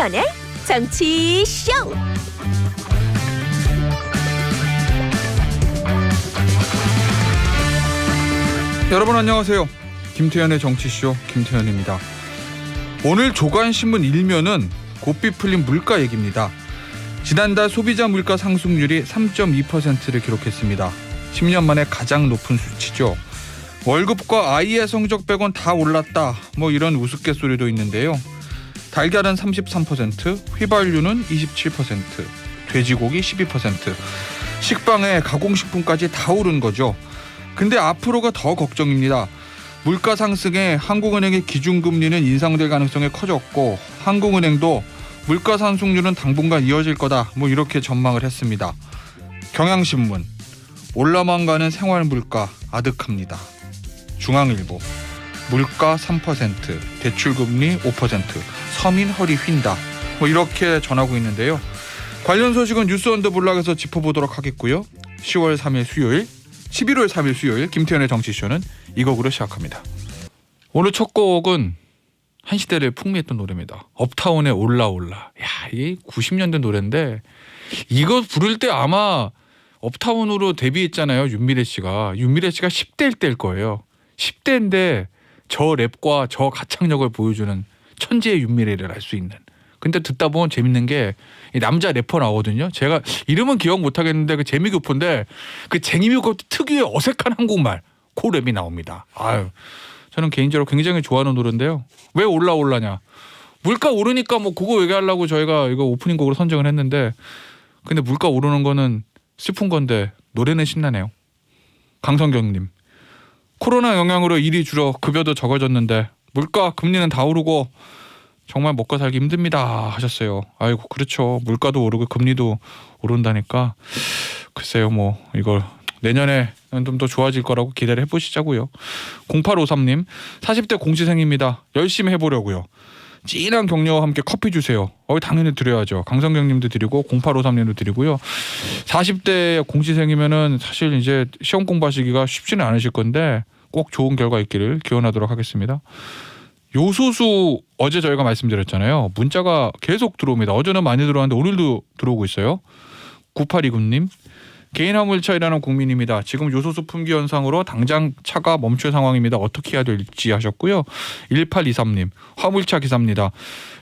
김태현의 정치쇼. 여러분 안녕하세요. 김태현의 정치쇼 김태현입니다. 오늘 조간신문 일면은 고삐 풀린 물가 얘기입니다. 지난달 소비자 물가 상승률이 3.2%를 기록했습니다. 10년 만에 가장 높은 수치죠. 월급과 아이의 성적 빼곤 다 올랐다, 이런 우스갯소리도 있는데요. 달걀은 33%, 휘발유는 27%, 돼지고기 12%, 식빵에 가공식품까지 다 오른 거죠. 근데 앞으로가 더 걱정입니다. 물가 상승에 한국은행의 기준금리는 인상될 가능성이 커졌고, 한국은행도 물가 상승률은 당분간 이어질 거다, 이렇게 전망을 했습니다. 경향신문, 올라만 가는 생활물가 아득합니다. 중앙일보, 물가 3%, 대출금리 5%, 서민 허리 휜다, 이렇게 전하고 있는데요. 관련 소식은 뉴스 언더블락에서 짚어보도록 하겠고요. 10월 3일 수요일, 11월 3일 수요일 김태현의 정치쇼는 이 곡으로 시작합니다. 오늘 첫 곡은 한 시대를 풍미했던 노래입니다. 업타운의 올라올라. 야, 이게 90년대 노래인데 이거 부를 때 아마 업타운으로 데뷔했잖아요. 윤미래 씨가 10대일 때일 거예요. 10대인데 저 랩과 저 가창력을 보여주는 천재의 윤미래를 알 수 있는. 근데 듣다 보면 재밌는 게 남자 래퍼 나오거든요. 제가 이름은 기억 못하겠는데 그 재미교포인데 그 재미교포 특유의 어색한 한국말 그 랩이 나옵니다. 아유, 저는 개인적으로 굉장히 좋아하는 노래인데요. 왜 올라올라냐? 물가 오르니까 그거 얘기하려고 저희가 이거 오프닝 곡으로 선정을 했는데, 근데 물가 오르는 거는 슬픈 건데 노래는 신나네요. 강성경님, 코로나 영향으로 일이 줄어 급여도 적어졌는데 물가 금리는 다 오르고 정말 먹고 살기 힘듭니다 하셨어요. 아이고, 그렇죠. 물가도 오르고 금리도 오른다니까 글쎄요, 이걸 내년에는 좀 더 좋아질 거라고 기대를 해보시자고요. 0853님, 40대 공시생입니다. 열심히 해보려고요. 진한 격려와 함께 커피 주세요. 당연히 드려야죠. 강성경님도 드리고 0853님도 드리고요. 40대 공시생이면은 사실 이제 시험 공부하시기가 쉽지는 않으실 건데 꼭 좋은 결과 있기를 기원하도록 하겠습니다. 요소수 어제 저희가 말씀드렸잖아요. 문자가 계속 들어옵니다. 어제는 많이 들어왔는데 오늘도 들어오고 있어요. 9829님, 개인 화물차이라는 국민입니다. 지금 요소수 품귀 현상으로 당장 차가 멈출 상황입니다. 어떻게 해야 될지 하셨고요. 1823님, 화물차 기사입니다.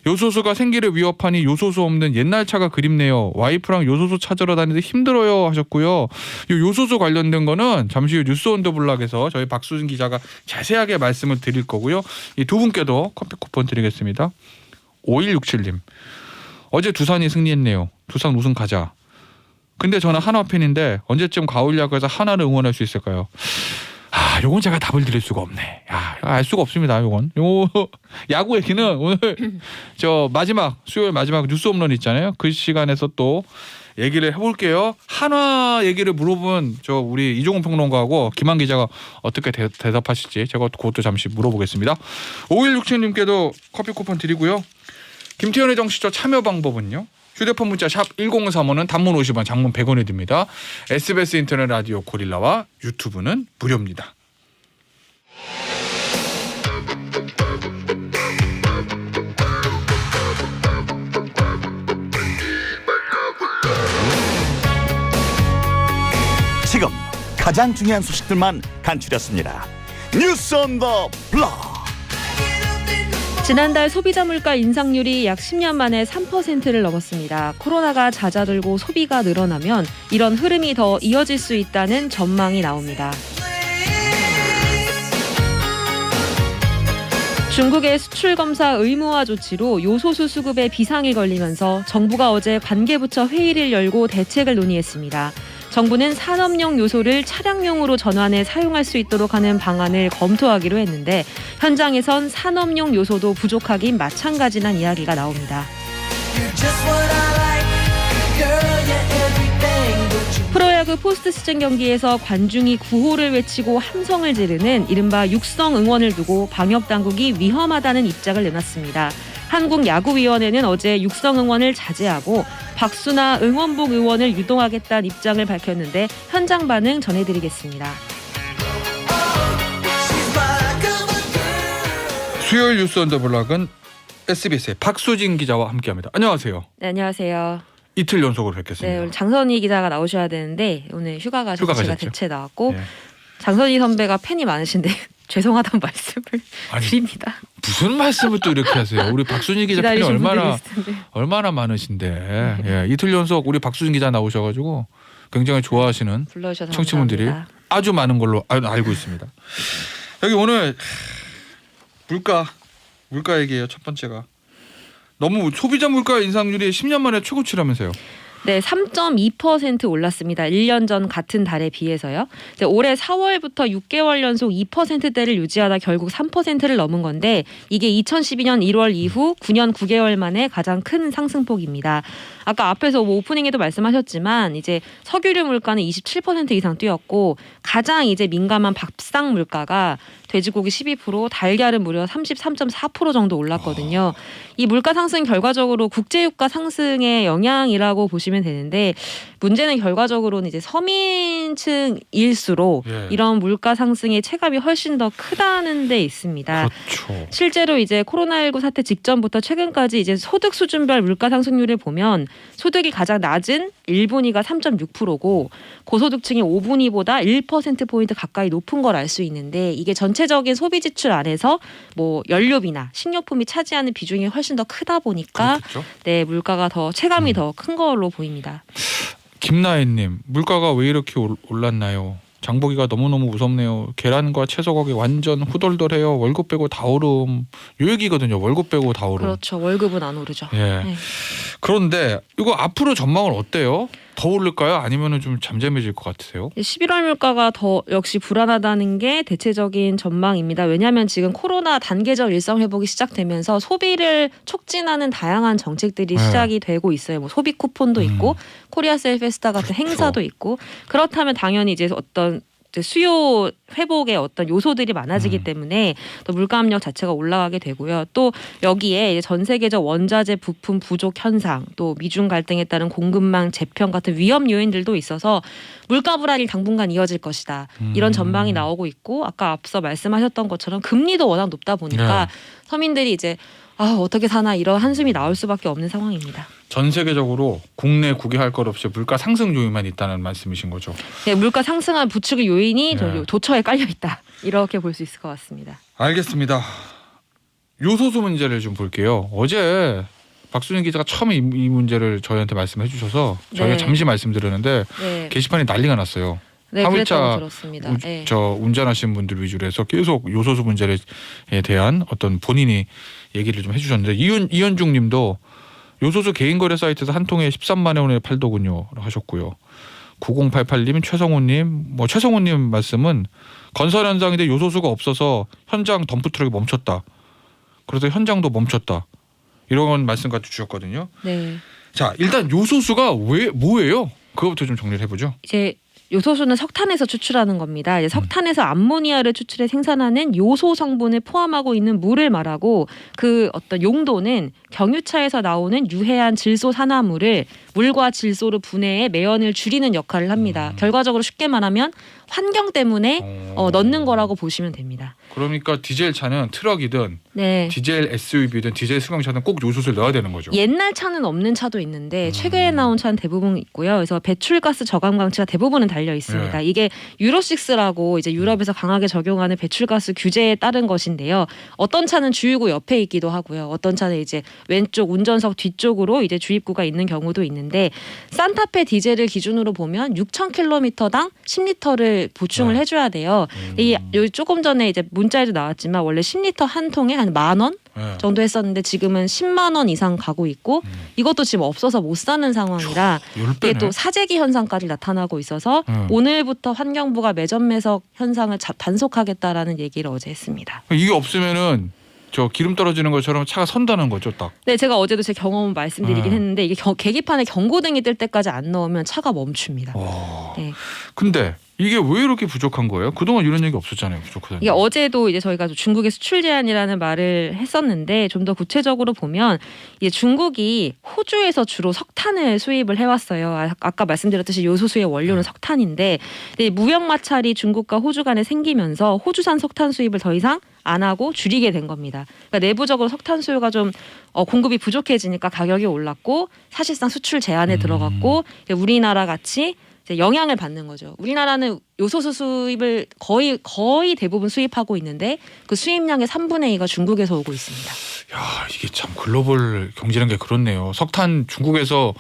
요소수가 생기를 위협하니 요소수 없는 옛날 차가 그립네요. 와이프랑 요소수 찾으러 다니는데 힘들어요 하셨고요. 이 요소수 관련된 거는 잠시 후 뉴스 언더블락에서 저희 박수진 기자가 자세하게 말씀을 드릴 거고요. 이 두 분께도 커피 쿠폰 드리겠습니다. 5167님, 어제 두산이 승리했네요. 두산 우승 가자. 근데 저는 한화 팬인데 언제쯤 가을 야구에서 한화를 응원할 수 있을까요? 요건 제가 답을 드릴 수가 없네. 알 수가 없습니다. 요 야구 얘기는 오늘 저 수요일 마지막 뉴스 홈런 있잖아요. 그 시간에서 또 얘기를 해볼게요. 한화 얘기를 물어보면 우리 이종훈 평론가하고 김한 기자가 어떻게 대답하실지 제가 그것도 잠시 물어보겠습니다. 5167님께도 커피 쿠폰 드리고요. 김태현의 정치쇼 참여 방법은요. 휴대폰 문자 샵 1035는 단문 50원, 장문 100원이 듭니다. SBS 인터넷 라디오 고릴라와 유튜브는 무료입니다. 지금 가장 중요한 소식들만 간추렸습니다. 뉴스 온 더 블록. 지난달 소비자 물가 인상률이 약 10년 만에 3%를 넘었습니다. 코로나가 잦아들고 소비가 늘어나면 이런 흐름이 더 이어질 수 있다는 전망이 나옵니다. 중국의 수출 검사 의무화 조치로 요소수 수급에 비상이 걸리면서 정부가 어제 관계부처 회의를 열고 대책을 논의했습니다. 정부는 산업용 요소를 차량용으로 전환해 사용할 수 있도록 하는 방안을 검토하기로 했는데 현장에선 산업용 요소도 부족하긴 마찬가지란 이야기가 나옵니다. 프로야구 포스트 시즌 경기에서 관중이 구호를 외치고 함성을 지르는 이른바 육성 응원을 두고 방역당국이 위험하다는 입장을 내놨습니다. 한국야구위원회는 어제 육성 응원을 자제하고 박수나 응원복 의원을 유동하겠다는 입장을 밝혔는데 현장 반응 전해드리겠습니다. 수요일 뉴스 언더블락은 SBS의 박수진 기자와 함께합니다. 안녕하세요. 네, 안녕하세요. 이틀 연속으로 네, 뵙겠습니다. 오늘 장선희 기자가 나오셔야 되는데 오늘 휴가 가셔서 제가 가셨죠? 대체 나왔고 예. 장선희 선배가 팬이 많으신데 죄송하다는 말씀을 아니, 드립니다. 무슨 말씀을 또 이렇게 하세요? 우리 박수진 기자 팬이 기다리신 분들이 얼마나 있을 텐데. 얼마나 많으신데 예, 이틀 연속 우리 박수진 기자 나오셔가지고 굉장히 좋아하시는 불러주셔서 청취분들이 감사합니다. 아주 많은 걸로 알고 있습니다. 여기 오늘 물가 얘기예요. 첫 번째가 너무 소비자 물가 인상률이 10년 만에 최고치라면서요. 네, 3.2% 올랐습니다. 1년 전 같은 달에 비해서요. 이제 올해 4월부터 6개월 연속 2%대를 유지하다 결국 3%를 넘은 건데 이게 2012년 1월 이후 9년 9개월 만에 가장 큰 상승폭입니다. 아까 앞에서 뭐 오프닝에도 말씀하셨지만 이제 석유류 물가는 27% 이상 뛰었고 가장 이제 민감한 밥상 물가가 돼지고기 12%, 달걀은 무려 33.4% 정도 올랐거든요. 이 물가 상승 결과적으로 국제유가 상승의 영향이라고 보시면 되는데 문제는 결과적으로는 이제 서민층일수록 예. 이런 물가 상승의 체감이 훨씬 더 크다는 데 있습니다. 그렇죠. 실제로 이제 코로나19 사태 직전부터 최근까지 이제 소득 수준별 물가 상승률을 보면 소득이 가장 낮은 1분위가 3.6%고 고소득층의 5분위보다 1%포인트 가까이 높은 걸 알 수 있는데 이게 전체적인 소비 지출 안에서 뭐 연료비나 식료품이 차지하는 비중이 훨씬 더 크다 보니까 그렇겠죠. 네, 물가가 더 체감이 더 큰 걸로 보입니다. 김나혜님, 물가가 왜 이렇게 올랐나요? 장보기가 너무너무 무섭네요. 계란과 채소 가격 완전 후덜덜해요. 월급 빼고 다 오름. 요 얘기거든요. 월급 빼고 다 오름. 그렇죠. 월급은 안 오르죠. 예. 네. 그런데 이거 앞으로 전망은 어때요? 더 오를까요? 아니면은 좀 잠잠해질 것 같으세요? 11월 물가가 더 역시 불안하다는 게 대체적인 전망입니다. 왜냐하면 지금 코로나 단계적 일상 회복이 시작되면서 소비를 촉진하는 다양한 정책들이 네. 시작이 되고 있어요. 뭐 소비 쿠폰도 있고 코리아 셀 페스타 같은 그렇죠. 행사도 있고 그렇다면 당연히 이제 어떤 수요 회복의 어떤 요소들이 많아지기 때문에 또 물가 압력 자체가 올라가게 되고요. 또 여기에 전 세계적 원자재 부품 부족 현상, 또 미중 갈등에 따른 공급망 재편 같은 위험 요인들도 있어서 물가 불안이 당분간 이어질 것이다. 이런 전망이 나오고 있고 아까 앞서 말씀하셨던 것처럼 금리도 워낙 높다 보니까 서민들이 이제 어떻게 사나 이런 한숨이 나올 수밖에 없는 상황입니다. 전 세계적으로 국내 국외할 것 없이 물가 상승 요인만 있다는 말씀이신 거죠? 네, 물가 상승한 부추의 요인이 네. 도처에 깔려 있다. 이렇게 볼 수 있을 것 같습니다. 알겠습니다. 요소수 문제를 좀 볼게요. 어제 박수진 기자가 처음에 이 문제를 저희한테 말씀해 주셔서 저희가 네. 잠시 말씀드렸는데 네, 게시판이 난리가 났어요. 네 화물차 그랬다고 들었습니다. 네. 운전하시는 분들 위주로 해서 계속 요소수 문제에 대한 어떤 본인이 얘기를 좀 해주셨는데 이현중 님도 요소수 개인 거래 사이트에서 한 통에 13만 원에 팔더군요 하셨고요. 9088님, 최성훈님, 최성훈님 말씀은 건설 현장인데 요소수가 없어서 현장 덤프트럭이 멈췄다. 그래서 현장도 멈췄다. 이런 말씀까지 주셨거든요. 네. 자, 일단 요소수가 뭐예요? 그거부터 좀 정리를 해보죠. 이제 요소수는 석탄에서 추출하는 겁니다. 이제 석탄에서 암모니아를 추출해 생산하는 요소 성분을 포함하고 있는 물을 말하고 그 어떤 용도는 경유차에서 나오는 유해한 질소 산화물을 물과 질소로 분해해 매연을 줄이는 역할을 합니다. 결과적으로 쉽게 말하면 환경 때문에 넣는 거라고 보시면 됩니다. 그러니까 디젤 차는 트럭이든 네. 디젤 SUV든 디젤 승용차든 꼭 요소수를 넣어야 되는 거죠. 옛날 차는 없는 차도 있는데 최근에 나온 차는 대부분 있고요. 그래서 배출가스 저감 장치가 대부분은 달려 있습니다. 네. 이게 유로6라고 이제 유럽에서 강하게 적용하는 배출가스 규제에 따른 것인데요. 어떤 차는 주유구 옆에 있기도 하고요. 어떤 차는 이제 왼쪽 운전석 뒤쪽으로 이제 주입구가 있는 경우도 있는데 산타페 디젤을 기준으로 보면 6,000km당 10리터를 보충을 해줘야 돼요. 이 조금 전에 이제 문자에도 나왔지만 원래 10리터 한 통에 한 10,000원 정도 했었는데 지금은 10만 원 이상 가고 있고 이것도 지금 없어서 못 사는 상황이라 이게 또 사재기 현상까지 나타나고 있어서 오늘부터 환경부가 매점 매석 현상을 단속하겠다라는 얘기를 어제 했습니다. 이게 없으면은 저 기름 떨어지는 것처럼 차가 선다는 거죠, 딱. 네, 제가 어제도 제 경험 말씀드리긴 했는데 이게 계기판에 경고등이 뜰 때까지 안 넣으면 차가 멈춥니다. 와. 네. 근데 이게 왜 이렇게 부족한 거예요? 그동안 이런 얘기 없었잖아요. 부족하다는. 이게 어제도 이제 저희가 중국의 수출 제한이라는 말을 했었는데 좀 더 구체적으로 보면 이제 중국이 호주에서 주로 석탄을 수입을 해왔어요. 아까 말씀드렸듯이 요소수의 원료는 석탄인데 무역 마찰이 중국과 호주 간에 생기면서 호주산 석탄 수입을 더 이상 안 하고 줄이게 된 겁니다. 그러니까 내부적으로 석탄 수요가 좀 공급이 부족해지니까 가격이 올랐고 사실상 수출 제한에 들어갔고 우리나라 같이 이제 영향을 받는 거죠. 우리나라는 요소수 수입을 거의 대부분 수입하고 있는데 그 수입량의 3분의 2가 중국에서 오고 있습니다. 야, 이게 참 글로벌 경제란 게 그렇네요. 석탄 중국에서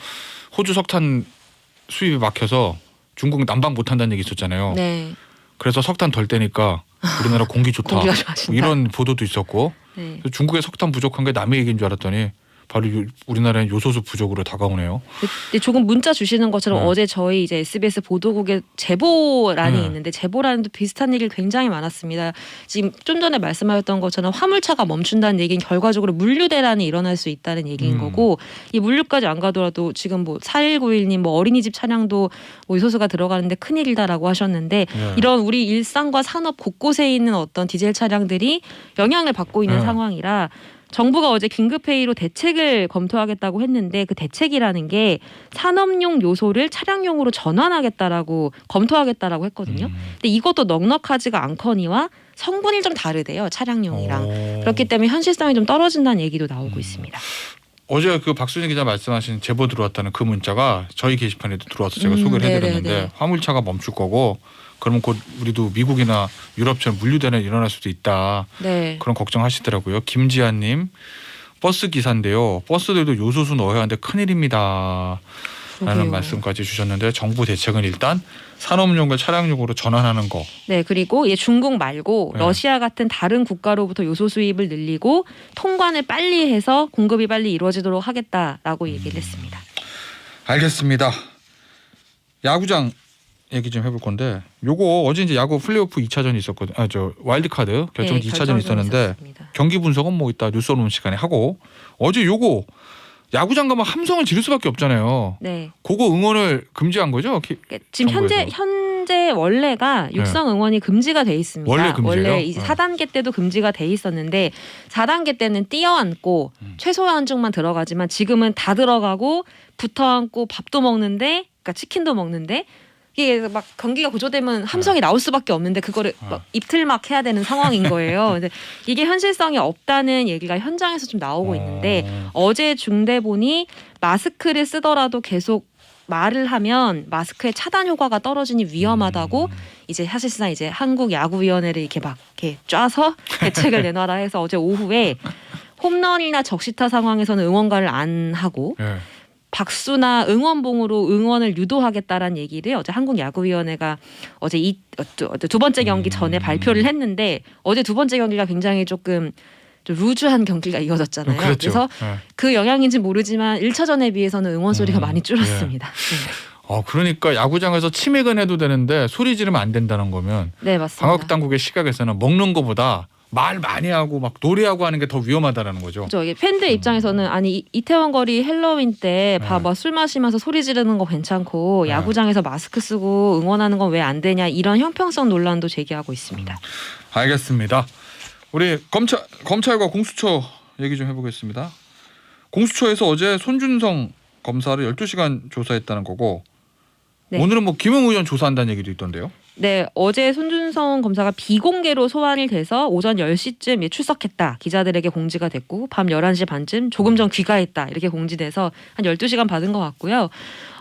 호주 석탄 수입이 막혀서 중국 난방 못 한다는 얘기 있었잖아요. 네. 그래서 석탄 덜 떼니까 우리나라 공기 좋다. 공기가 좋아진다. 이런 보도도 있었고 네. 중국에 석탄 부족한 게 남의 얘기인 줄 알았더니 바로 우리나라의 요소수 부족으로 다가오네요. 근데 조금 문자 주시는 것처럼 어제 저희 이제 SBS 보도국에 제보란이 있는데 제보란도 비슷한 얘기를 굉장히 많았습니다. 지금 좀 전에 말씀하셨던 것처럼 화물차가 멈춘다는 얘기는 결과적으로 물류 대란이 일어날 수 있다는 얘기인 거고 이 물류까지 안 가더라도 지금 뭐 4191님 뭐 어린이집 차량도 뭐 요소수가 들어가는데 큰일이다라고 하셨는데 이런 우리 일상과 산업 곳곳에 있는 어떤 디젤 차량들이 영향을 받고 있는 상황이라 정부가 어제 긴급회의로 대책을 검토하겠다고 했는데 그 대책이라는 게 산업용 요소를 차량용으로 전환하겠다라고 검토하겠다라고 했거든요. 근데 이것도 넉넉하지가 않거니와 성분이 좀 다르대요. 차량용이랑. 그렇기 때문에 현실성이 좀 떨어진다는 얘기도 나오고 있습니다. 어제 그 박수진 기자 말씀하신 제보 들어왔다는 그 문자가 저희 게시판에도 들어와서 제가 소개를 해드렸는데 화물차가 멈출 거고 그러면 곧 우리도 미국이나 유럽처럼 물류대란이 일어날 수도 있다. 네. 그런 걱정하시더라고요. 김지아님 버스 기사인데요. 버스들도 요소수 넣어야 하는데 큰일입니다. 라는 말씀까지 주셨는데 정부 대책은 일단 산업용과 차량용으로 전환하는 거. 네. 그리고 이제 중국 말고 러시아 같은 다른 국가로부터 요소 수입을 늘리고 통관을 빨리 해서 공급이 빨리 이루어지도록 하겠다라고 얘기를 했습니다. 알겠습니다. 야구장 얘기 좀 해볼 건데 요거 어제 이제 야구 플레이오프 2차전이 있었거든요. 와일드카드 결정 2차전이 있었는데 있었습니다. 경기 분석은 뭐 이따 뉴스 오는 시간에 하고 어제 요거 야구장 가면 함성을 지를 수밖에 없잖아요. 네. 그거 응원을 금지한 거죠? 지금 정부에서. 현재 원래가 육성 응원이 금지가 돼 있습니다. 원래 금지예요? 원래 이제 4단계 때도 금지가 돼 있었는데 4단계 때는 뛰어앉고 최소 한중만 들어가지만 지금은 다 들어가고 붙어앉고 밥도 먹는데 그러니까 치킨도 먹는데 이게 막 경기가 고조되면 함성이 나올 수밖에 없는데 그거를 막 입틀막 해야 되는 상황인 거예요. 근데 이게 현실성이 없다는 얘기가 현장에서 좀 나오고 있는데 어제 중대본이 마스크를 쓰더라도 계속 말을 하면 마스크의 차단 효과가 떨어지니 위험하다고 이제 사실상 이제 한국야구위원회를 이렇게 막 이렇게 쪄서 대책을 내놔라 해서 어제 오후에 홈런이나 적시타 상황에서는 응원가를 안 하고 박수나 응원봉으로 응원을 유도하겠다라는 얘기를 어제 한국야구위원회가 어제 두 번째 경기 전에 발표를 했는데 어제 두 번째 경기가 굉장히 조금 좀 루즈한 경기가 이어졌잖아요. 그렇죠. 그래서 그 영향인지 모르지만 1차전에 비해서는 응원 소리가 많이 줄었습니다. 그러니까 야구장에서 치맥은 해도 되는데 소리 지르면 안 된다는 거면 네, 맞습니다. 방역 당국의 시각에서는 먹는 것보다 말 많이 하고 막 노래하고 하는 게 더 위험하다라는 거죠. 그렇죠. 팬들 입장에서는 아니 이태원 거리 헬로윈 때 봐봐 술 마시면서 소리 지르는 거 괜찮고 야구장에서 마스크 쓰고 응원하는 건 왜 안 되냐 이런 형평성 논란도 제기하고 있습니다. 알겠습니다. 우리 검찰과 공수처 얘기 좀 해보겠습니다. 공수처에서 어제 손준성 검사를 12시간 조사했다는 거고 오늘은 뭐 김웅 의원 조사한다는 얘기도 있던데요. 네, 어제 손준성 검사가 비공개로 소환이 돼서 오전 10시쯤 출석했다. 기자들에게 공지가 됐고 밤 11시 반쯤 조금 전 귀가했다. 이렇게 공지돼서 한 12시간 받은 것 같고요.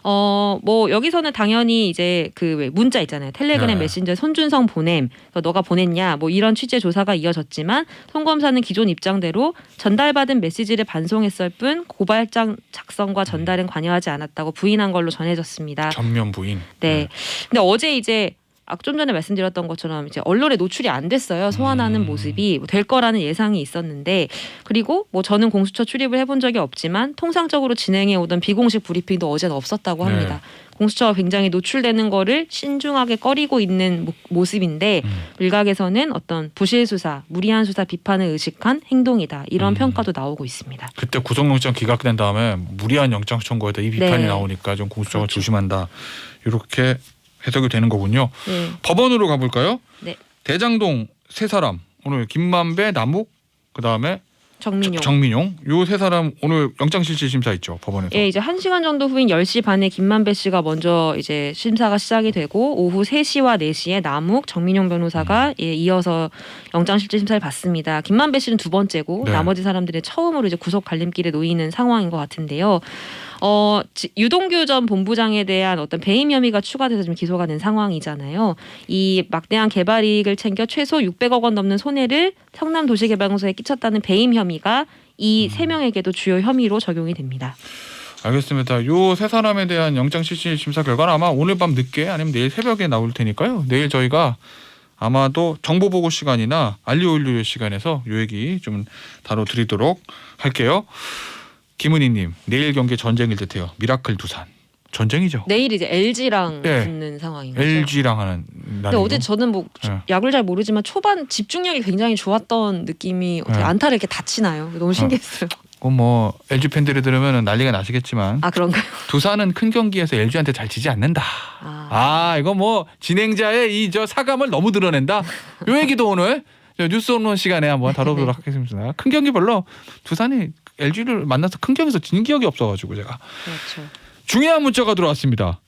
뭐 여기서는 당연히 이제 그 문자 있잖아요. 텔레그램 메신저 손준성 보냄. 너가 보냈냐? 뭐 이런 취재 조사가 이어졌지만 손 검사는 기존 입장대로 전달받은 메시지를 반송했을 뿐 고발장 작성과 전달은 관여하지 않았다고 부인한 걸로 전해졌습니다. 전면 부인. 네. 근데 어제 이제 좀 전에 말씀드렸던 것처럼 이제 언론에 노출이 안 됐어요. 소환하는 모습이 될 거라는 예상이 있었는데 그리고 뭐 저는 공수처 출입을 해본 적이 없지만 통상적으로 진행해 오던 비공식 브리핑도 어제는 없었다고 합니다. 공수처가 굉장히 노출되는 거를 신중하게 꺼리고 있는 모습인데 일각에서는 어떤 부실 수사, 무리한 수사 비판을 의식한 행동이다. 이런 평가도 나오고 있습니다. 그때 구속영장 기각된 다음에 무리한 영장 청구에다 이 비판이 나오니까 좀 공수처가 조심한다. 이렇게 해석이 되는 거군요. 네. 법원으로 가볼까요? 네. 대장동 세 사람 오늘 김만배, 남욱 그다음에 정민용. 정민용 요 세 사람 오늘 영장실질심사 있죠 법원에서. 예, 이제 1시간 정도 후인 10시 반에 김만배 씨가 먼저 이제 심사가 시작이 되고 오후 3시와 4시에 남욱, 정민용 변호사가 예, 이어서 영장실질심사를 받습니다. 김만배 씨는 두 번째고 네. 나머지 사람들은 처음으로 이제 구속 갈림길에 놓이는 상황인 것 같은데요. 유동규 전 본부장에 대한 어떤 배임 혐의가 추가돼서 좀 기소가 된 상황이잖아요. 이 막대한 개발 이익을 챙겨 최소 600억 원 넘는 손해를 성남도시개발공사에 끼쳤다는 배임 혐의가 이 세 명에게도 주요 혐의로 적용이 됩니다. 알겠습니다. 요 세 사람에 대한 영장실질심사 결과는 아마 오늘 밤 늦게 아니면 내일 새벽에 나올 테니까요. 내일 저희가 아마도 정보보고 시간이나 알리올리오 시간에서 요 얘기 좀 다뤄드리도록 할게요. 김은희님, 내일 경기 전쟁일 듯해요. 미라클 두산. 전쟁이죠. 내일 이제 LG랑 네. 붙는 상황인 거죠. LG랑 하는 근데 날이고. 어제 저는 뭐 네. 야구를 잘 모르지만 초반 집중력이 굉장히 좋았던 느낌이 어떻게 네. 안타를 이렇게 다 치나요? 너무 신기했어요. 뭐 LG 팬들이 들으면 난리가 나시겠지만 아 그런가요? 두산은 큰 경기에서 LG한테 잘 지지 않는다. 이거 뭐 진행자의 이 저 사감을 너무 드러낸다. 요 얘기도 오늘 뉴스 언론 시간에 한번 다뤄보도록 하겠습니다. 큰 경기 별로 두산이 LG를 만나서 큰 경기에서 진 기억이 없어가지고 제가. 그렇죠. 중요한 문자가 들어왔습니다.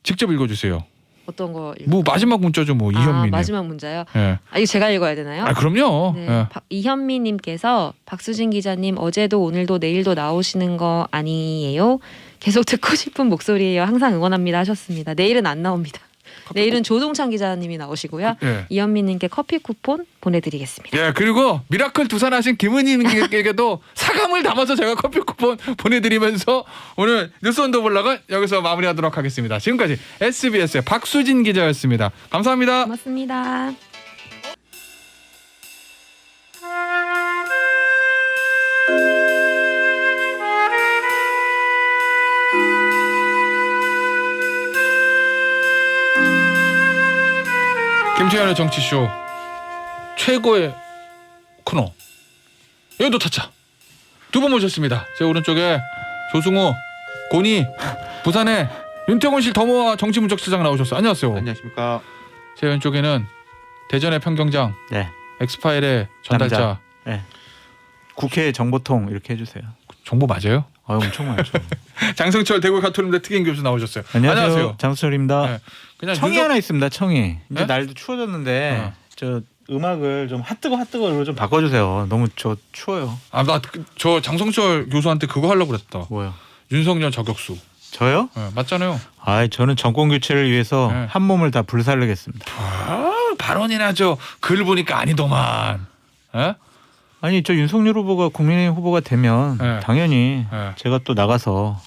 직접 읽어주세요. 어떤 거? 뭐 마지막 문자죠, 뭐 이현미님. 마지막 문자요. 예. 이거 제가 읽어야 되나요? 그럼요. 네. 예. 이현미님께서 박수진 기자님 어제도 오늘도 내일도 나오시는 거 아니에요? 계속 듣고 싶은 목소리예요. 항상 응원합니다 하셨습니다. 내일은 안 나옵니다. 내일은 조동찬 기자님이 나오시고요. 예. 이현미님께 커피 쿠폰 보내드리겠습니다. 예, 그리고 미라클 두산하신 김은희님께도 사감을 담아서 제가 커피 쿠폰 보내드리면서 오늘 뉴스 언더블락은 여기서 마무리하도록 하겠습니다. 지금까지 SBS의 박수진 기자였습니다. 감사합니다. 고맙습니다. 김태현의 정치쇼 최고의 코너 여의도 타짜 두 분 모셨습니다. 제 오른쪽에 조승우, 고니, 부산의 윤태곤실 더모아 정치문적시장 나오셨어요. 안녕하세요. 안녕하십니까. 제 왼쪽에는 대전의 평경장, 네. 엑스파일의 전달자. 남자. 네. 국회 정보통 이렇게 해주세요. 정보 맞아요? 엄청 많죠. 장성철 대구 가톨림대 특임 교수 나오셨어요. 안녕하세요. 장수철입니다. 네. 그냥 청이 하나 있습니다. 청이. 이제 네? 날도 추워졌는데 어. 저 음악을 좀 핫뜨거로 좀 바꿔주세요. 너무 저 추워요. 나 저 장성철 교수한테 그거 하려고 그랬다. 뭐요? 윤석열 저격수. 저요? 네, 맞잖아요. 저는 정권 교체를 위해서 네. 한 몸을 다 불살르겠습니다. 발언이나 글 보니까 아니더만. 에? 아니 저 윤석열 후보가 국민의힘 후보가 되면 네. 당연히 네. 제가 또 나가서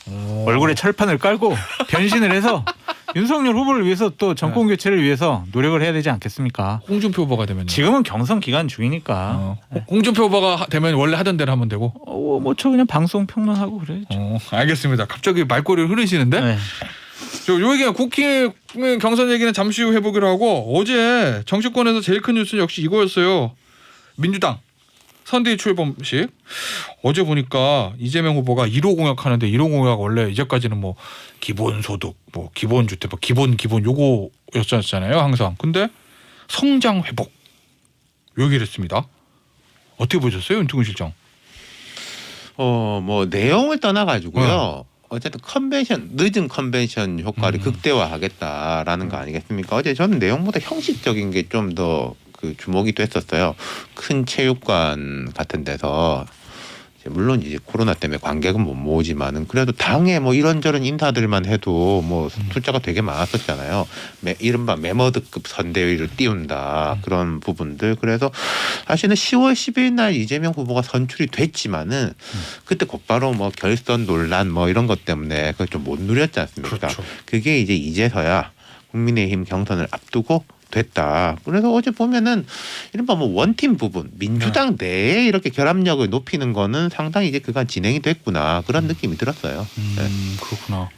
얼굴에 철판을 깔고 변신을 해서 윤석열 후보를 위해서 또 정권 교체를 위해서 노력을 해야 되지 않겠습니까? 홍준표 후보가 되면 지금은 경선 기간 중이니까. 홍준표 후보가 되면 원래 하던 대로 하면 되고. 뭐 저 그냥 방송 평론하고 그래야죠. 알겠습니다. 갑자기 말꼬리를 흐르시는데. 네. 요 얘기는 국회 경선 얘기는 잠시 후 해보기로 하고 어제 정치권에서 제일 큰 뉴스는 역시 이거였어요. 민주당 선대위 출범식. 어제 보니까 이재명 후보가 1호 공약하는데 1호 공약 원래 이제까지는 뭐 기본소득, 뭐 기본주택, 뭐 기본 요거였잖아요 항상. 근데 성장 회복 요 얘기를 했습니다. 어떻게 보셨어요, 윤태곤 실장? 뭐 내용을 떠나가지고요. 어쨌든 늦은 컨벤션 효과를 극대화하겠다라는 거 아니겠습니까? 어제 저는 내용보다 형식적인 게 좀 더 주목이 됐었어요. 큰 체육관 같은 데서 물론 이제 코로나 때문에 관객은 못 모으지만은 그래도 당에 뭐 이런저런 인사들만 해도 뭐 숫자가 되게 많았었잖아요. 이른바 메머드급 선대위를 띄운다 그런 부분들. 그래서 사실은 10월 10일 날 이재명 후보가 선출이 됐지만은 그때 곧바로 뭐 결선 논란 뭐 이런 것 때문에 그걸 좀 못 누렸지 않습니까? 그렇죠. 그게 이제 이제서야 국민의힘 경선을 앞두고 됐다. 그래서 어제 보면은 이른바 뭐 원팀 부분 민주당 내에 이렇게 결합력을 높이는 거는 상당히 이제 그간 진행이 됐구나 그런 느낌이 들었어요. 네. 그렇구나.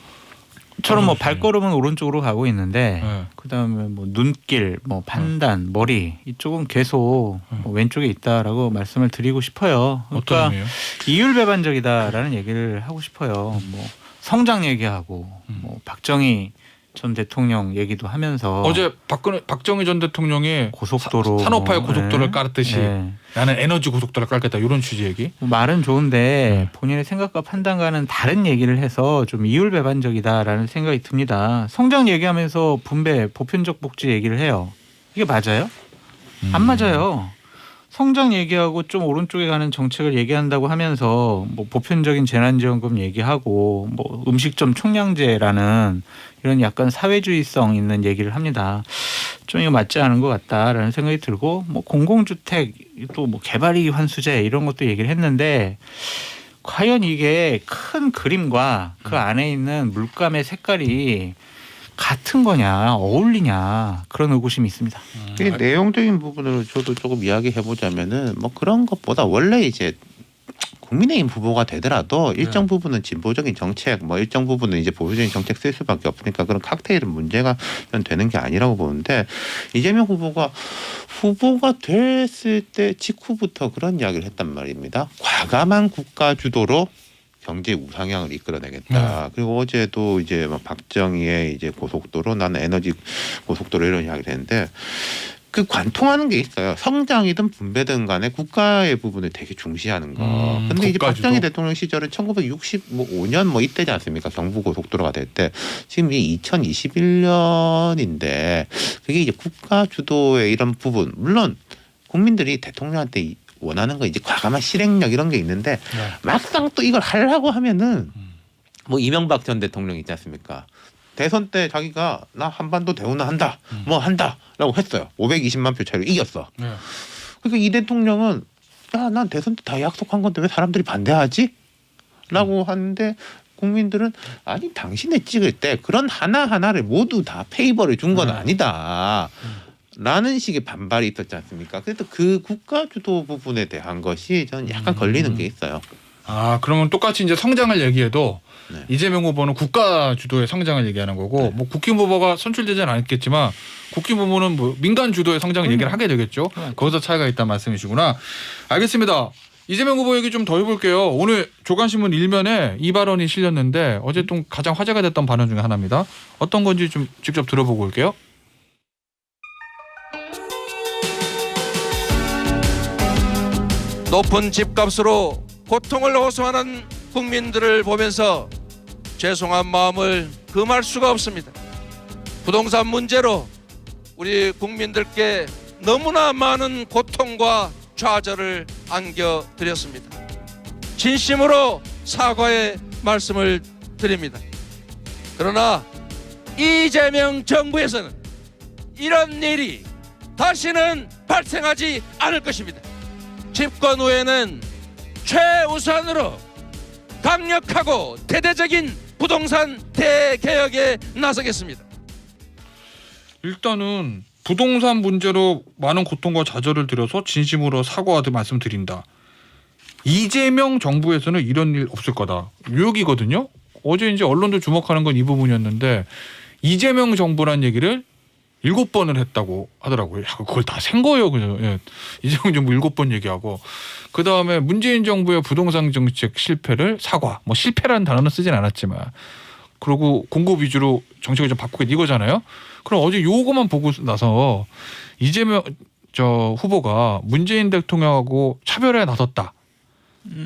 저는 뭐 발걸음은 오른쪽으로 가고 있는데 네. 그다음에 뭐 눈길, 뭐 판단, 머리 이쪽은 계속 뭐 왼쪽에 있다라고 말씀을 드리고 싶어요. 어떤 그러니까 의미예요? 이율배반적이다라는 얘기를 하고 싶어요. 뭐 성장 얘기하고 뭐 박정희 전 대통령 얘기도 하면서 어제 박정희 전 대통령이 고속도로 산업화의 고속도로를 네. 깔았듯이 네. 나는 에너지 고속도로를 깔겠다 이런 취지 얘기. 말은 좋은데 본인의 생각과 판단과는 다른 얘기를 해서 좀 이율배반적이다라는 생각이 듭니다. 성장 얘기하면서 분배, 보편적 복지 얘기를 해요. 이게 맞아요? 안 맞아요. 성장 얘기하고 좀 오른쪽에 가는 정책을 얘기한다고 하면서 뭐 보편적인 재난지원금 얘기하고 뭐 음식점 총량제라는 이런 약간 사회주의성 있는 얘기를 합니다. 좀 이거 맞지 않은 것 같다라는 생각이 들고 뭐 공공주택 또 뭐 개발이익 환수제 이런 것도 얘기를 했는데 과연 이게 큰 그림과 그 안에 있는 물감의 색깔이 같은 거냐 어울리냐 그런 의구심이 있습니다. 이 내용적인 부분으로 저도 조금 이야기해 보자면은 뭐 그런 것보다 원래 이제 국민의힘 후보가 되더라도 일정 부분은 진보적인 정책, 뭐 일정 부분은 이제 보수적인 정책 쓸 수밖에 없으니까 그런 칵테일은 문제가 되는 게 아니라고 보는데 이재명 후보가 됐을 때 직후부터 그런 이야기를 했단 말입니다. 과감한 국가 주도로 경제 우상향을 이끌어내겠다. 그리고 어제도 이제 막 박정희의 이제 고속도로, 나는 에너지 고속도로 이런 이야기를 했는데 그 관통하는 게 있어요. 성장이든 분배든 간에 국가의 부분을 되게 중시하는 거. 근데 이제 박정희 대통령 시절은 1965년 뭐 이때지 않습니까? 경부 고속도로가 될 때 지금 이 2021년인데 그게 이제 국가 주도의 이런 부분 물론 국민들이 대통령한테 원하는 거 이제 과감한 실행력 이런 게 있는데 막상 또 이걸 하려고 하면은 뭐 이명박 전 대통령 있지 않습니까? 대선 때 자기가 나 한반도 대운을 한다, 뭐 한다라고 했어요. 520만 표 차이로 이겼어. 그러니까 이 대통령은 야, 난 대선 때 다 약속한 건데 왜 사람들이 반대하지? 라고 하는데 국민들은 아니 당신이 찍을 때 그런 하나하나를 모두 다 페이버를 준 건 아니다. 라는 식의 반발이 있었지 않습니까? 그래서 그 국가 주도 부분에 대한 것이 저는 약간 걸리는 게 있어요. 아 그러면 똑같이 이제 성장을 얘기해도 네. 이재명 후보는 국가 주도의 성장을 얘기하는 거고 뭐 국힘 후보가 선출되지는 않았겠지만 국힘 후보는 뭐 민간 주도의 성장을 얘기를 하게 되겠죠. 거기서 차이가 있다는 말씀이시구나. 알겠습니다. 이재명 후보 얘기 좀 더 해볼게요. 오늘 조간신문 1면에 이 발언이 실렸는데 어제 또 가장 화제가 됐던 발언 중에 하나입니다. 어떤 건지 좀 직접 들어보고 올게요. 높은 집값으로 고통을 호소하는 국민들을 보면서 죄송한 마음을 금할 수가 없습니다. 부동산 문제로 우리 국민들께 너무나 많은 고통과 좌절을 안겨드렸습니다. 진심으로 사과의 말씀을 드립니다. 그러나 이재명 정부에서는 이런 일이 다시는 발생하지 않을 것입니다. 집권 후에는 최우선으로 강력하고 대대적인 부동산 대개혁에 나서겠습니다. 일단은 부동산 문제로 많은 고통과 좌절을 들여서 진심으로 사과하듯 말씀드린다. 이재명 정부에서는 이런 일 없을 거다. 유혹이거든요. 어제 이제 언론도 주목하는 건 이 부분이었는데 이재명 정부란 얘기를 7번을 했다고 하더라고요. 그걸 다 센 거예요. 그죠? 예. 이재명 정부 7번 얘기하고 그다음에 문재인 정부의 부동산 정책 실패를 사과. 뭐 실패라는 단어는 쓰진 않았지만 그리고 공급 위주로 정책을 좀 바꾸겠다 이거잖아요. 그럼 어제 요거만 보고 나서 이재명 후보가 문재인 대통령하고 차별에 나섰다.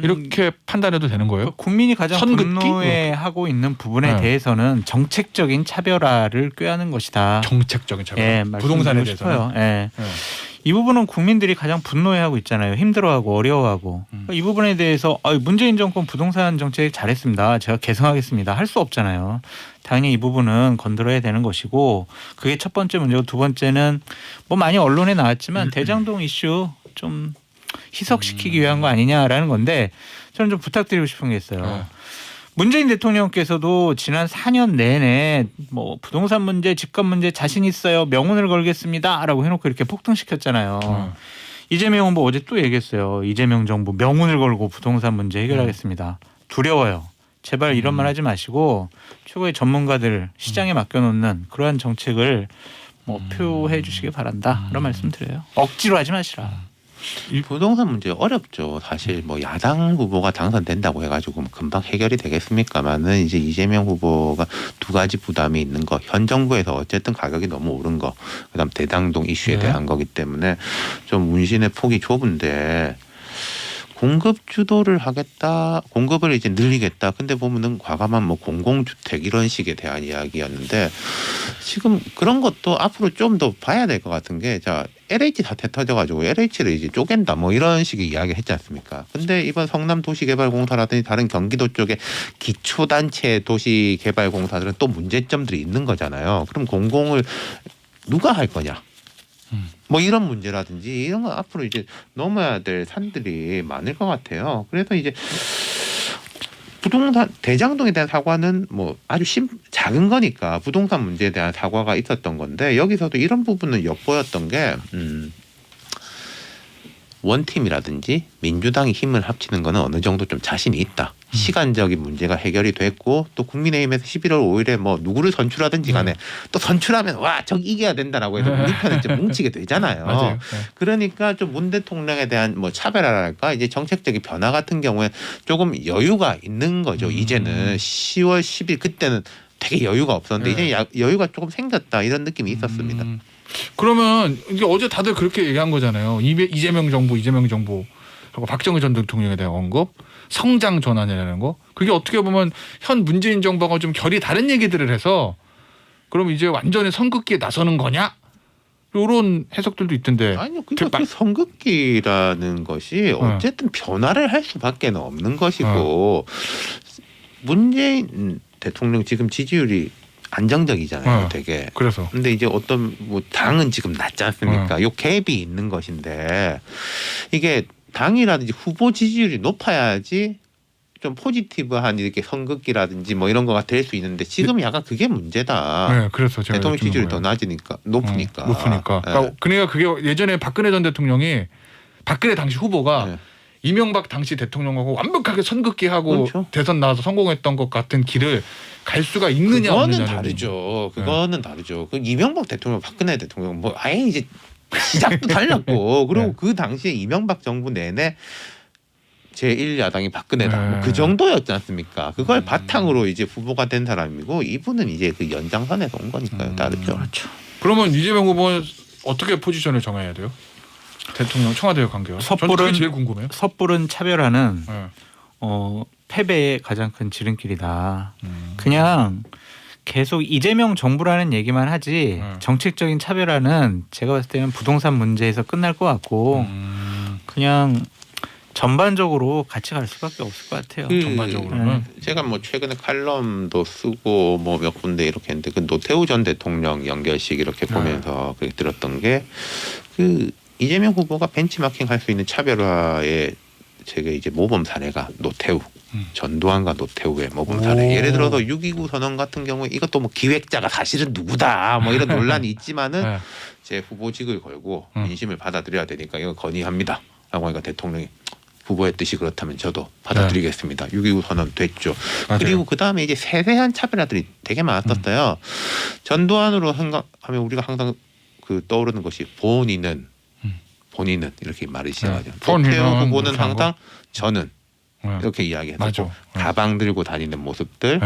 이렇게 판단해도 되는 거예요? 국민이 가장 선긋기? 분노해하고 있는 부분에 네. 대해서는 정책적인 차별화를 qui하는 것이다. 정책적인 차별. 예, 부동산에 말씀드리고 싶어요. 대해서는. 예. 네. 이 부분은 국민들이 가장 분노해하고 있잖아요. 힘들어하고 어려워하고. 이 부분에 대해서 문재인 정권 부동산 정책 잘했습니다. 제가 개선하겠습니다. 할 수 없잖아요. 당연히 이 부분은 건드려야 되는 것이고 그게 첫 번째 문제고 두 번째는 뭐 많이 언론에 나왔지만 대장동 이슈 좀 희석시키기 위한 거 아니냐라는 건데 저는 좀 부탁드리고 싶은 게 있어요. 문재인 대통령께서도 지난 4년 내내 뭐 부동산 문제, 집값 문제 자신 있어요. 명운을 걸겠습니다라고 해놓고 이렇게 폭등시켰잖아요. 이재명 후보 어제 또 얘기했어요. 이재명 정부 명운을 걸고 부동산 문제 해결하겠습니다. 두려워요. 제발 이런 말 하지 마시고 최고의 전문가들 시장에 맡겨놓는 그러한 정책을 뭐 표해 주시기 바란다. 그런 말씀 드려요. 억지로 하지 마시라. 이 부동산 문제 어렵죠. 사실 뭐 야당 후보가 당선된다고 해가지고 금방 해결이 되겠습니까만은 이제 이재명 후보가 두 가지 부담이 있는 거. 현 정부에서 어쨌든 가격이 너무 오른 거. 그다음 대장동 이슈에 대한 거기 때문에 좀 운신의 폭이 좁은데 공급 주도를 하겠다. 공급을 이제 늘리겠다. 근데 보면은 과감한 뭐 공공주택 이런 식에 대한 이야기였는데 지금 그런 것도 앞으로 좀 더 봐야 될 것 같은 게 자 LH 사태 터져가지고 LH를 이제 쪼갠다 뭐 이런 식의 이야기 했지 않습니까? 근데 이번 성남도시개발공사라든지 다른 경기도 쪽에 기초단체 도시개발공사들은 또 문제점들이 있는 거잖아요. 그럼 공공을 누가 할 거냐? 뭐 이런 문제라든지 이런 거 앞으로 이제 넘어야 될 산들이 많을 것 같아요. 그래서 이제 부동산 대장동에 대한 사과는 뭐 아주 작은 거니까 부동산 문제에 대한 사과가 있었던 건데 여기서도 이런 부분은 엿보였던 게 원팀이라든지 민주당이 힘을 합치는 거는 어느 정도 좀 자신이 있다. 시간적인 문제가 해결이 됐고 또 국민의힘에서 11월 5일에 뭐 누구를 선출하든지 간에 또 선출하면 와 저기 이겨야 된다라고 해서 우리 편에 좀 뭉치게 되잖아요. 맞아요. 그러니까 좀 문 대통령에 대한 뭐 차별화랄까 이제 정책적인 변화 같은 경우에 조금 여유가 있는 거죠. 이제는 10월 10일 그때는 되게 여유가 없었는데 이제 여유가 조금 생겼다 이런 느낌이 있었습니다. 그러면 이게 어제 다들 그렇게 얘기한 거잖아요. 이재명 정부 그리고 박정희 전 대통령에 대한 언급, 성장 전환이라는 거. 그게 어떻게 보면 현 문재인 정부가 좀 결이 다른 얘기들을 해서 그럼 이제 완전히 선긋기에 나서는 거냐? 이런 해석들도 있던데. 아니요, 그러니까 그 선긋기라는 것이 어쨌든 변화를 할 수밖에 없는 것이고 문재인 대통령 지금 지지율이 안정적이잖아요, 되게. 그래서. 근데 이제 어떤 뭐 당은 지금 낮지 않습니까? 요 갭이 있는 것인데 이게 당이라든지 후보 지지율이 높아야지 좀 포지티브한 이렇게 선긋기라든지 뭐 이런 거가 될 수 있는데 지금 약간 그게 문제다. 네, 그래서 제가 대통령 지지율이 더 거예요. 낮으니까 높으니까. 높으니까. 그러니까 그게 예전에 박근혜 전 대통령이 박근혜 당시 후보가 이명박 당시 대통령하고 완벽하게 선긋기하고 그렇죠. 대선 나와서 성공했던 것 같은 길을 갈 수가 있느냐 그거는 없느냐 다르죠. 그거는 다르죠. 그 이명박 대통령, 박근혜 대통령 뭐 아예 이제 시작도 달랐고 그리고 그 당시에 이명박 정부 내내 제1야당이 박근혜다. 뭐그 정도였지 않습니까? 그걸 바탕으로 이제 후보가 된 사람이고 이분은 이제 그 연장선에서 온 거니까요. 다르죠. 그렇죠. 그러면 이재명 후보는 어떻게 포지션을 정해야 돼요? 대통령 청와대와 관계가. 저는 그게 제일 궁금해요. 섣부른 차별화는 패배의 가장 큰 지름길이다. 그냥 계속 이재명 정부라는 얘기만 하지 정책적인 차별화는 제가 봤을 때는 부동산 문제에서 끝날 것 같고 그냥 전반적으로 같이 갈 수밖에 없을 것 같아요. 전반적으로는. 제가 뭐 최근에 칼럼도 쓰고 뭐 몇 군데 이렇게 했는데 그 노태우 전 대통령 연결식 이렇게 보면서 그렇게 들었던 게 그 이재명 후보가 벤치마킹 할 수 있는 차별화의 제가 이제 모범 사례가 노태우. 전두환과 노태우의 모범 사례. 예를 들어서 6.29 선언 같은 경우에 이것도 뭐 기획자가 사실은 누구다 뭐 이런 논란이 있지만은 제 후보직을 걸고 민심을 받아들여야 되니까 이거 건의합니다. 라고 하니까 대통령이 후보의 뜻이 그렇다면 저도 받아들이겠습니다. 6.29 선언 됐죠. 맞아요. 그리고 그다음에 이제 세세한 차별화들이 되게 많았었어요. 전두환으로 하면 우리가 항상 그 떠오르는 것이 본인은 이렇게 말을 시작하죠. 노태우 후보는 항상 저는 이렇게 이야기했고 가방 들고 다니는 모습들,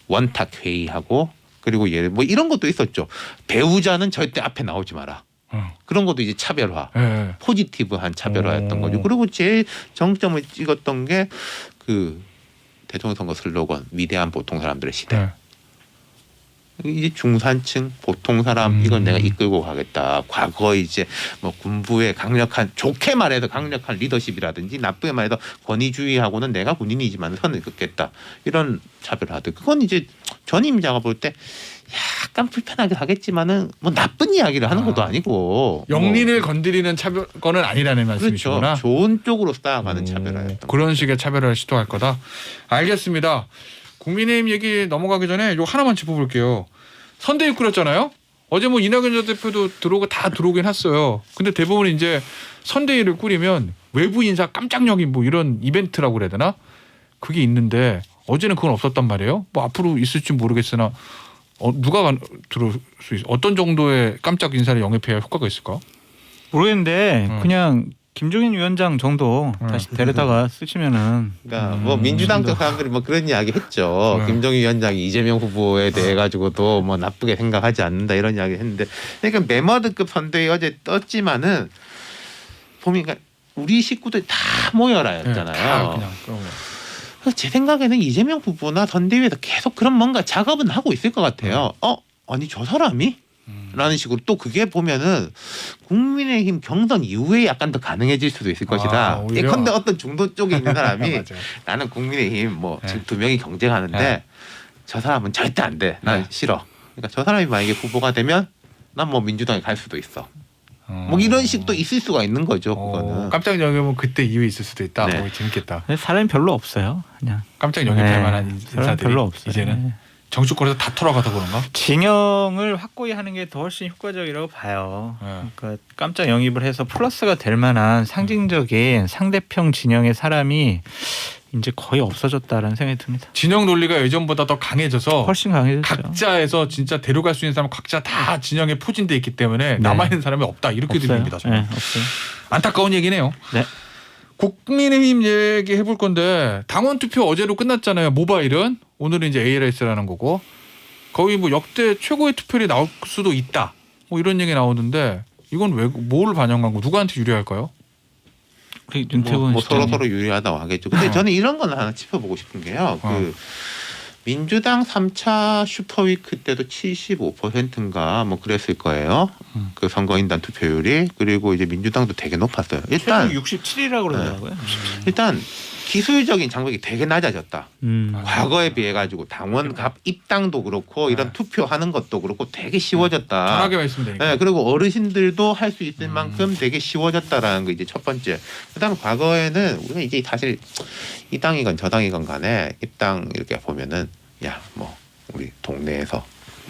원탁 회의하고 그리고 뭐 이런 것도 있었죠. 배우자는 절대 앞에 나오지 마라. 그런 것도 이제 차별화, 포지티브한 차별화였던 거죠. 그리고 제일 정점을 찍었던 게 그 대통령 선거 슬로건 위대한 보통 사람들의 시대. 이제 중산층 보통 사람 이걸 내가 이끌고 가겠다. 과거 이제 뭐 군부의 강력한 좋게 말해서 강력한 리더십이라든지 나쁘게 말해서 권위주의하고는 내가 군인이지만 선을 긋겠다. 이런 차별화들. 그건 이제 전임자가 볼 때 약간 불편하게 하겠지만은 뭐 나쁜 이야기를 하는 것도 아니고 영린을 건드리는 차별권은 아니라는 말씀이시구나. 그렇죠. 좋은 쪽으로 쌓아가는 차별화였던 그런 식의 차별화를 시도할 거다. 알겠습니다. 국민의힘 얘기 넘어가기 전에 요 하나만 짚어볼게요. 선대위 꾸렸잖아요. 어제 뭐 이낙연 전 대표도 다 들어오긴 했어요. 근데 대부분 이제 선대위를 꾸리면 외부 인사 깜짝 역인 뭐 이런 이벤트라고 그래야 되나? 그게 있는데 어제는 그건 없었단 말이에요. 뭐 앞으로 있을지 모르겠으나 누가 들어올 수 있어? 어떤 정도의 깜짝 인사를 영입해야 효과가 있을까? 모르겠는데 그냥 김종인 위원장 정도 다시 데려다가 쓰시면은 그러니까 뭐 민주당 쪽 사람들이 뭐 그런 이야기 했죠. 김정인 위원장이 이재명 후보에 대해 가지고도 뭐 나쁘게 생각하지 않는다 이런 이야기 했는데 그러니까 메머드급 선대위 어제 떴지만은 보니까 우리 식구들 다 모여라였잖아요. 다 그냥 그런 거. 그래서 제 생각에는 이재명 후보나 선대위에서 계속 그런 뭔가 작업은 하고 있을 것 같아요. 아니 저 사람이? 라는 식으로 또 그게 보면은 국민의힘 경선 이후에 약간 더 가능해질 수도 있을 것이다. 오히려? 예컨대 어떤 중도 쪽에 있는 사람이 맞아요. 나는 국민의힘 뭐 네. 지금 두 명이 경쟁하는데 네. 저 사람은 절대 안 돼. 난 네. 싫어. 그러니까 저 사람이 만약에 후보가 되면 난 뭐 민주당에 갈 수도 있어. 뭐 이런 식도 있을 수가 있는 거죠. 그거는. 깜짝 영입은 그때 이후에 있을 수도 있다. 네. 재밌겠다. 사람이 별로 없어요. 그냥 깜짝 영입할 네. 만한 사람 인사들이 별로 없어요. 이제는 네. 정치권에서 다 털어가서 그런가? 진영을 확고히 하는 게 더 훨씬 효과적이라고 봐요. 네. 그러니까 깜짝 영입을 해서 플러스가 될 만한 상징적인 상대평 진영의 사람이 이제 거의 없어졌다라는 생각이 듭니다. 진영 논리가 예전보다 더 강해져서 훨씬 강해졌죠. 각자에서 진짜 데려갈 수 있는 사람 각자 다 진영에 포진돼 있기 때문에 네. 남아있는 사람이 없다 이렇게 없어요. 들립니다. 저는. 네, 없어요. 안타까운 얘기네요. 네. 국민의힘 얘기 해볼 건데 당원 투표 어제로 끝났잖아요. 모바일은 오늘은 이제 ALS라는 거고 거의 뭐 역대 최고의 투표율이 나올 수도 있다. 뭐 이런 얘기 나오는데 이건 왜 뭘 반영한 거? 누구한테 유리할까요? 우리 윤태곤 뭐 시장님. 서로 유리하다고 하겠죠. 근데 저는 이런 건 하나 짚어보고 싶은 게요. 그 민주당 3차 슈퍼위크 때도 75%인가 뭐 그랬을 거예요. 그 선거인단 투표율이. 그리고 이제 민주당도 되게 높았어요. 일단 67이라고 그러더라고요. 일단 기술적인 장벽이 되게 낮아졌다. 과거에 비해 가지고 당원 갑 입당도 그렇고 이런 투표하는 것도 그렇고 되게 쉬워졌다. 편하게 있으면 되니까. 네, 그리고 어르신들도 할 수 있을 만큼 되게 쉬워졌다라는 게 이제 첫 번째. 그다음 과거에는 우리가 이제 사실 이 당이건 저 당이건 간에 입당 이렇게 보면은 야 뭐 우리 동네에서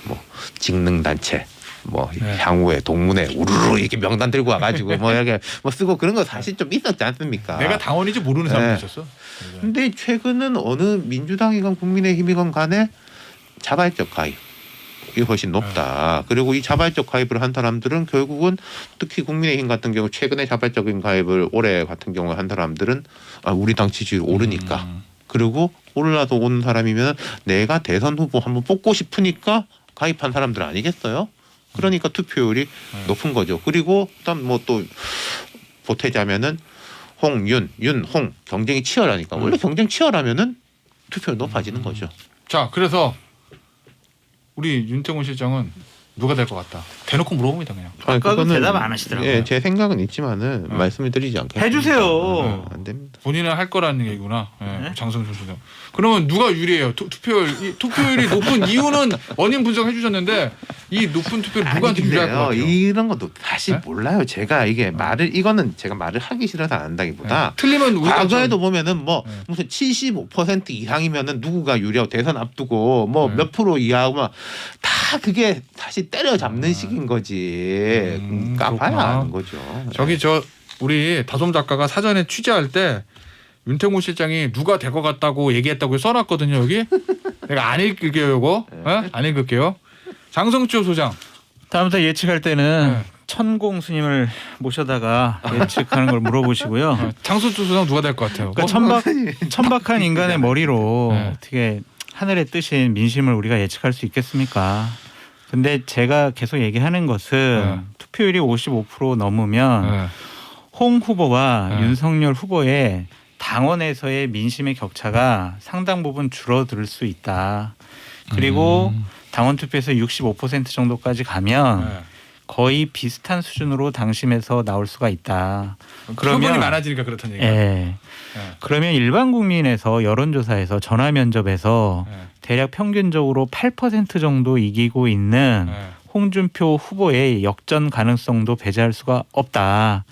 뭐 직능 단체 뭐 네. 향후에 동문회 우르르 이렇게 명단 들고 와가지고 뭐 이렇게 뭐 쓰고 그런 거 사실 좀 있었지 않습니까? 내가 당원인지 모르는 사람도 네. 있었어. 근데 최근은 어느 민주당이건 국민의힘이건 간에 자발적 가입이 훨씬 높다. 그리고 이 자발적 가입을 한 사람들은 결국은 특히 국민의힘 같은 경우 최근에 자발적인 가입을 올해 같은 경우에 한 사람들은 우리 당 지지율 오르니까 그리고 올라서 온 사람이면 내가 대선 후보 한번 뽑고 싶으니까 가입한 사람들 아니겠어요? 그러니까 투표율이 높은 거죠. 그리고 일단 뭐 또 보태자면은 홍윤, 윤홍 경쟁이 치열하니까 원래 경쟁 치열하면은 투표율 높아지는 거죠. 자, 그래서 우리 윤태곤 실장은 누가 될 것 같다. 대놓고 물어봅니다 그냥. 아까도 대답 안 하시더라고요. 예, 제 생각은 있지만은 말씀을 드리지 않겠습니다. 해주세요. 안 됩니다. 본인은 할 거라는 얘기구나. 예, 네? 장성준 소장. 그러면 누가 유리해요? 투표율이 높은 이유는 원인 분석해 주셨는데 이 높은 투표율 누구한테 유리할 것 같아요? 이런 것도 사실 네? 몰라요. 제가 이게 이거는 제가 말을 하기 싫어서 안 한다기보다 틀리면 우리가 과거에도 보면은 뭐 네. 무슨 75% 이상이면은 누구가 유리하고 대선 앞두고 뭐 네. 몇 프로 이하고 막 다 그게 다시 때려잡는 식인 거지. 까봐야 그렇구나. 아는 거죠. 저기 우리 다솜 작가가 사전에 취재할 때 윤태곤 실장이 누가 될 것 같다고 얘기했다고 써놨거든요 여기. 내가 안 읽을게요 이거. 예? 안 읽을게요. 장성주 소장. 다음부터 예측할 때는 네. 천공 스님을 모셔다가 예측하는 걸 물어보시고요. 장성주 소장 누가 될 것 같아요? 그러니까 천박한 인간의 머리로 네. 어떻게 하늘의 뜻인 민심을 우리가 예측할 수 있겠습니까? 근데 제가 계속 얘기하는 것은 투표율이 55% 넘으면 네. 홍 후보와 네. 윤석열 후보의 당원에서의 민심의 격차가 상당 부분 줄어들 수 있다. 그리고 당원 투표에서 65% 정도까지 가면 네. 거의 비슷한 수준으로 당심에서 나올 수가 있다. 표본이 많아지니까 그렇다는 얘기예요. 예. 그러면 일반 국민에서 여론조사에서 전화 면접에서 네. 대략 평균적으로 8% 정도 이기고 있는 네. 홍준표 후보의 역전 가능성도 배제할 수가 없다.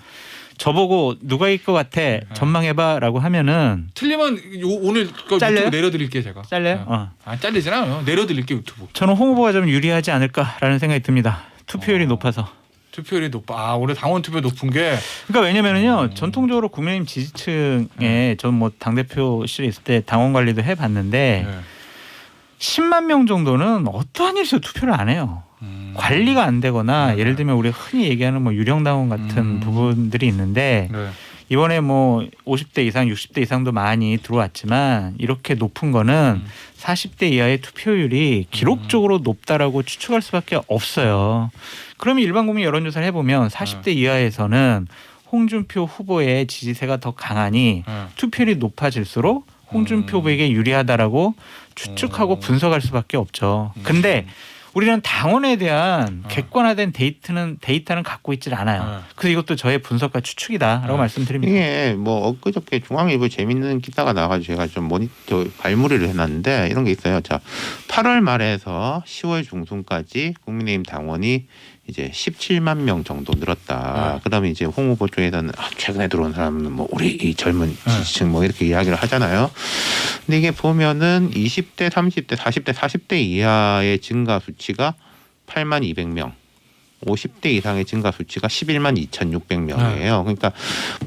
저보고 누가 이길 것 같아 전망해봐라고 하면은 틀리면 오늘 거 잘려요? 유튜브 내려드릴게요 제가. 잘려요? 네. 아 잘리진 않아요. 내려드릴게요 유튜브. 저는 홍 후보가 좀 유리하지 않을까라는 생각이 듭니다. 투표율이 높아서. 투표율이 높아. 아 올해 당원 투표 높은 게. 그러니까 왜냐면은요 전통적으로 국민의힘 지지층에 전 뭐 당대표실에 있을 때 당원 관리도 해봤는데 네. 10만 명 정도는 어떠한 일에서 투표를 안 해요. 관리가 안 되거나 예를 들면 우리 흔히 얘기하는 뭐 유령당원 같은 부분들이 있는데 네. 이번에 뭐 50대 이상, 60대 이상도 많이 들어왔지만 이렇게 높은 거는 40대 이하의 투표율이 기록적으로 높다라고 추측할 수밖에 없어요. 그러면 일반 국민 여론조사를 해보면 40대 이하에서는 홍준표 후보의 지지세가 더 강하니 투표율이 높아질수록 홍준표 후보에게 유리하다라고 추측하고 분석할 수밖에 없죠. 근데 우리는 당원에 대한 객관화된 데이터는 갖고 있질 않아요. 그래서 이것도 저의 분석과 추측이다라고 말씀드립니다. 이게 뭐 엊그저께 중앙일보 재밌는 기사가 나와가지고 제가 좀 모니터 발무리를 해놨는데 이런 게 있어요. 자, 8월 말에서 10월 중순까지 국민의힘 당원이 이제 17만 명 정도 늘었다. 그다음에 이제 홍 후보 쪽에서는 최근에 들어온 사람은 뭐 우리 이 젊은 지지층 뭐 이렇게 이야기를 하잖아요. 근데 이게 보면은 20대, 30대, 40대, 40대 이하의 증가 수치가 8만 200명. 50대 이상의 증가 수치가 11만 2,600명이에요. 그러니까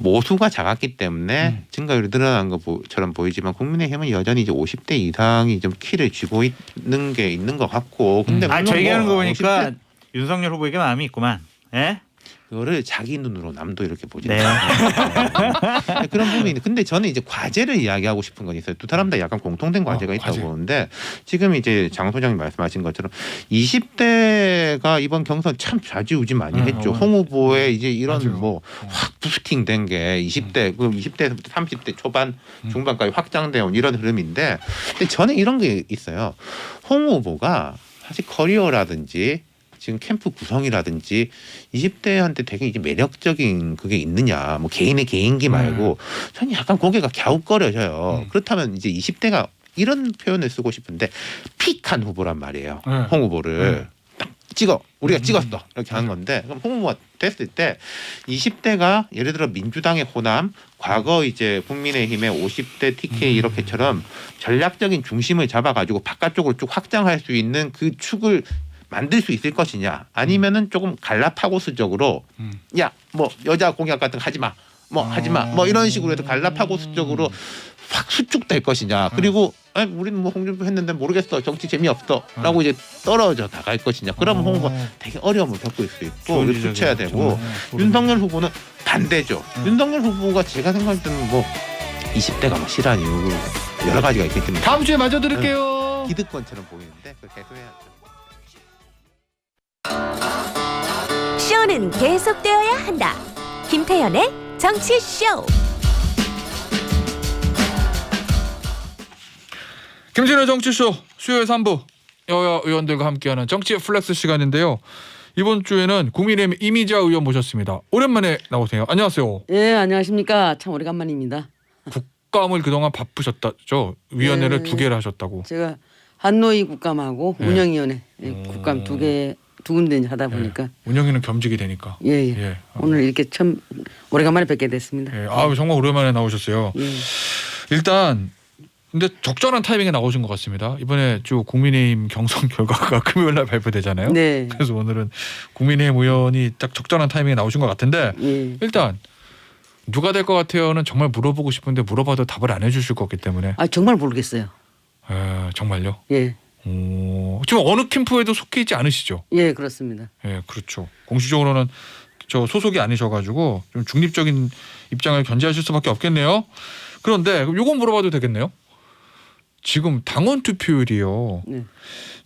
모수가 작았기 때문에 증가율이 늘어난 것처럼 보이지만 국민의힘은 여전히 이제 50대 이상이 좀 키를 쥐고 있는 게 있는 것 같고. 근데 저 얘기하는 거 보니까 50대 윤석열 후보에게 마음이 있구만. 예? 그거를 자기 눈으로 남도 이렇게 보지. 네. 그런 부분이 있는데 근데 저는 이제 과제를 이야기하고 싶은 건 있어요. 두 사람 다 약간 공통된 과제가 있다고 과제. 보는데 지금 이제 장 소장님 말씀하신 것처럼 20대가 이번 경선 참 좌지우지 많이 했죠. 홍 후보의 이제 이런 맞아요. 뭐 확 부스팅된 게 20대 그 20대에서부터 30대 초반 중반까지 확장되어 온 이런 흐름인데 근데 저는 이런 게 있어요. 홍 후보가 사실 커리어라든지 지금 캠프 구성이라든지 20대한테 되게 이제 매력적인 그게 있느냐, 뭐 개인의 개인기 말고 저는 약간 고개가 갸웃거려져요. 그렇다면 이제 20대가 이런 표현을 쓰고 싶은데 픽한 후보란 말이에요. 홍 후보를 딱 찍어 우리가 찍었어 이렇게 하는 건데 그럼 홍 후보가 됐을 때 20대가 예를 들어 민주당의 호남, 과거 이제 국민의힘의 50대 TK 이렇게처럼 전략적인 중심을 잡아가지고 바깥쪽으로 쭉 확장할 수 있는 그 축을 만들 수 있을 것이냐 아니면은 조금 갈라파고스적으로 야 뭐 여자 공약 같은 거 하지 마 뭐 하지 마 뭐 이런 식으로 해서 갈라파고스적으로 확 수축될 것이냐 그리고 아니, 우리는 뭐 홍준표 했는데 모르겠어 정치 재미없어라고 이제 떨어져 나갈 것이냐 그러면 홍 후보가 되게 어려움을 겪을 수 있고 수쳐야 되고 윤석열 후보는 반대죠. 윤석열 후보가 제가 생각할 때는 뭐 20대가 뭐 싫어하는 이유 여러 가지가 있겠지만 다음 주에 맞아 드릴게요. 기득권처럼 보이는데 그걸 계속해야죠. 쇼는 계속되어야 한다. 김태현의 정치쇼. 김진의 정치쇼 수요일 3부 여야 의원들과 함께하는 정치 플렉스 시간인데요. 이번 주에는 국민의힘 이미자 의원 모셨습니다. 오랜만에 나오세요. 안녕하세요. 예, 안녕하십니까. 참 오래간만입니다. 국감을 그동안 바쁘셨다죠. 위원회를 네. 2개를 하셨다고. 제가 한노이 국감하고 네. 운영위원회 국감 두 군데 하다 보니까 운영위는 겸직이 되니까. 예. 예. 오늘 이렇게 처음 오래간만에 뵙게 됐습니다. 예. 정말 오랜만에 나오셨어요. 예. 일단 근데 적절한 타이밍에 나오신 것 같습니다. 이번에 쭉 국민의힘 경선 결과가 금요일 날 발표되잖아요. 네. 그래서 오늘은 국민의힘 의원이 딱 적절한 타이밍에 나오신 것 같은데 예. 일단 누가 될 것 같아요는 정말 물어보고 싶은데 물어봐도 답을 안 해주실 것 같기 때문에 정말 모르겠어요. 정말요? 예. 지금 어느 캠프에도 속해 있지 않으시죠? 예, 그렇습니다. 예, 그렇죠. 공식적으로는 저 소속이 아니셔가지고 좀 중립적인 입장을 견지하실 수밖에 없겠네요. 그런데 요건 물어봐도 되겠네요. 지금 당원 투표율이요. 네.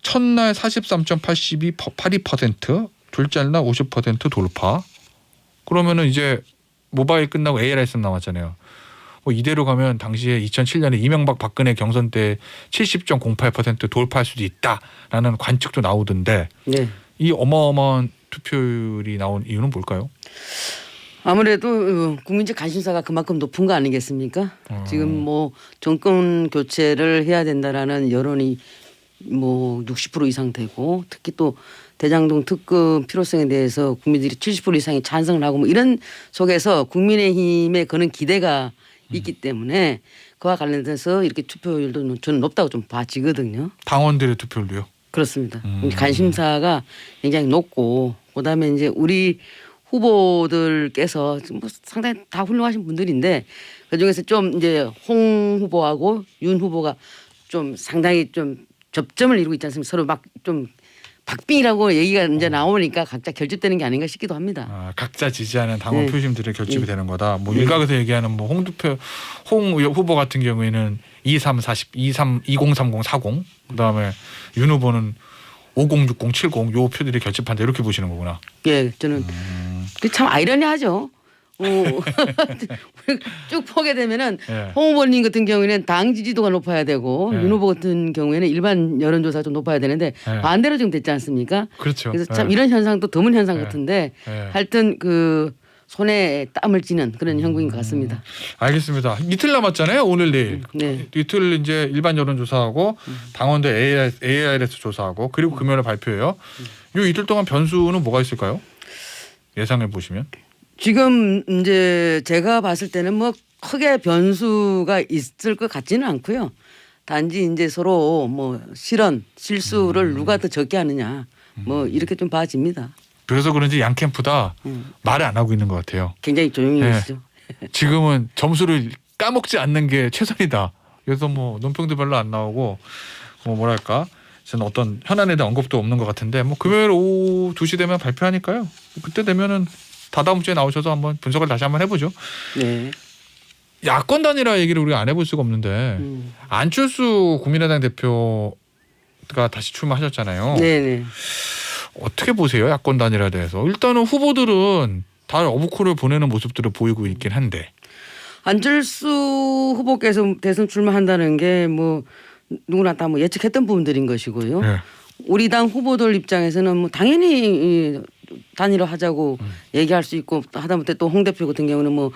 첫날 43.82%, 둘째 날 50% 돌파. 그러면은 이제 모바일 끝나고 ALS 나왔잖아요. 뭐 이대로 가면 당시에 2007년에 이명박 박근혜 경선 때 70.08% 돌파할 수도 있다라는 관측도 나오던데 네. 이 어마어마한 투표율이 나온 이유는 뭘까요? 아무래도 국민적 관심사가 그만큼 높은 거 아니겠습니까? 지금 뭐 정권 교체를 해야 된다라는 여론이 뭐 60% 이상 되고 특히 또 대장동 특검 필요성에 대해서 국민들이 70% 이상이 찬성을 하고 뭐 이런 속에서 국민의힘에 거는 기대가 있기 때문에 그와 관련돼서 이렇게 투표율도 저는 높다고 좀 봐지거든요. 당원들의 투표율도요? 그렇습니다. 관심사가 굉장히 높고 그다음에 이제 우리 후보들께서 뭐 상당히 다 훌륭하신 분들인데 그중에서 좀 이제 홍 후보하고 윤 후보가 좀 상당히 좀 접점을 이루고 있지 않습니까? 서로 막 좀 박빙이라고 얘기가 이제 나오니까 각자 결집되는 게 아닌가 싶기도 합니다. 각자 지지하는 당원 네. 표심들이 결집이 네. 되는 거다. 뭐 일각에서 얘기하는 뭐 홍 후보 같은 경우에는 2030 40 그다음에 윤 후보는 50 60 70 요 표들이 결집한다 이렇게 보시는 거구나. 예, 저는 그 참 아이러니하죠. 쭉 보게 되면은 예. 홍 후보님 같은 경우에는 당 지지도가 높아야 되고 네. 윤 후보 같은 경우에는 일반 여론조사 좀 높아야 되는데 네. 반대로 지금 됐지 않습니까? 그렇죠. 그래서 참 예. 이런 현상도 드문 현상 네. 같은데 예. 하여튼 그 손에 땀을 쥐는 그런 형국인 것 같습니다. 알겠습니다. 이틀 남았잖아요. 오늘 내일. 네. 이틀 이제 일반 여론조사하고 당원들 AIS 조사하고 그리고 금요일에 발표해요. 요 이틀 동안 변수는 뭐가 있을까요? 예상해 보시면. 지금 이제 제가 봤을 때는 뭐 크게 변수가 있을 것 같지는 않고요. 단지 이제 서로 뭐 실수를 누가 더 적게 하느냐 뭐 이렇게 좀 봐집니다. 그래서 그런지 양 캠프 다 음. 말을 안 하고 있는 것 같아요. 굉장히 조용히 네. 계시죠. 지금은 점수를 까먹지 않는 게 최선이다. 그래서 뭐 논평도 별로 안 나오고 뭐 뭐랄까 저는 어떤 현안에 대한 언급도 없는 것 같은데 뭐 금요일 오후 2시 되면 발표하니까요. 그때 되면은 다다음 주에 나오셔서 한번 분석을 다시 한번 해보죠. 네. 야권 단일화 얘기를 우리가 안 해볼 수가 없는데 안철수 국민의당 대표가 다시 출마하셨잖아요. 네네. 어떻게 보세요? 야권 단일화에 대해서. 일단은 후보들은 다 어부코를 보내는 모습들을 보이고 있긴 한데. 안철수 후보께서 대선 출마한다는 게 뭐 누구나 다 뭐 예측했던 부분들인 것이고요. 네. 우리 당 후보들 입장에서는 뭐 당연히 이 단일화 하자고 얘기할 수 있고 하다못해 또 홍 대표 같은 경우는 뭐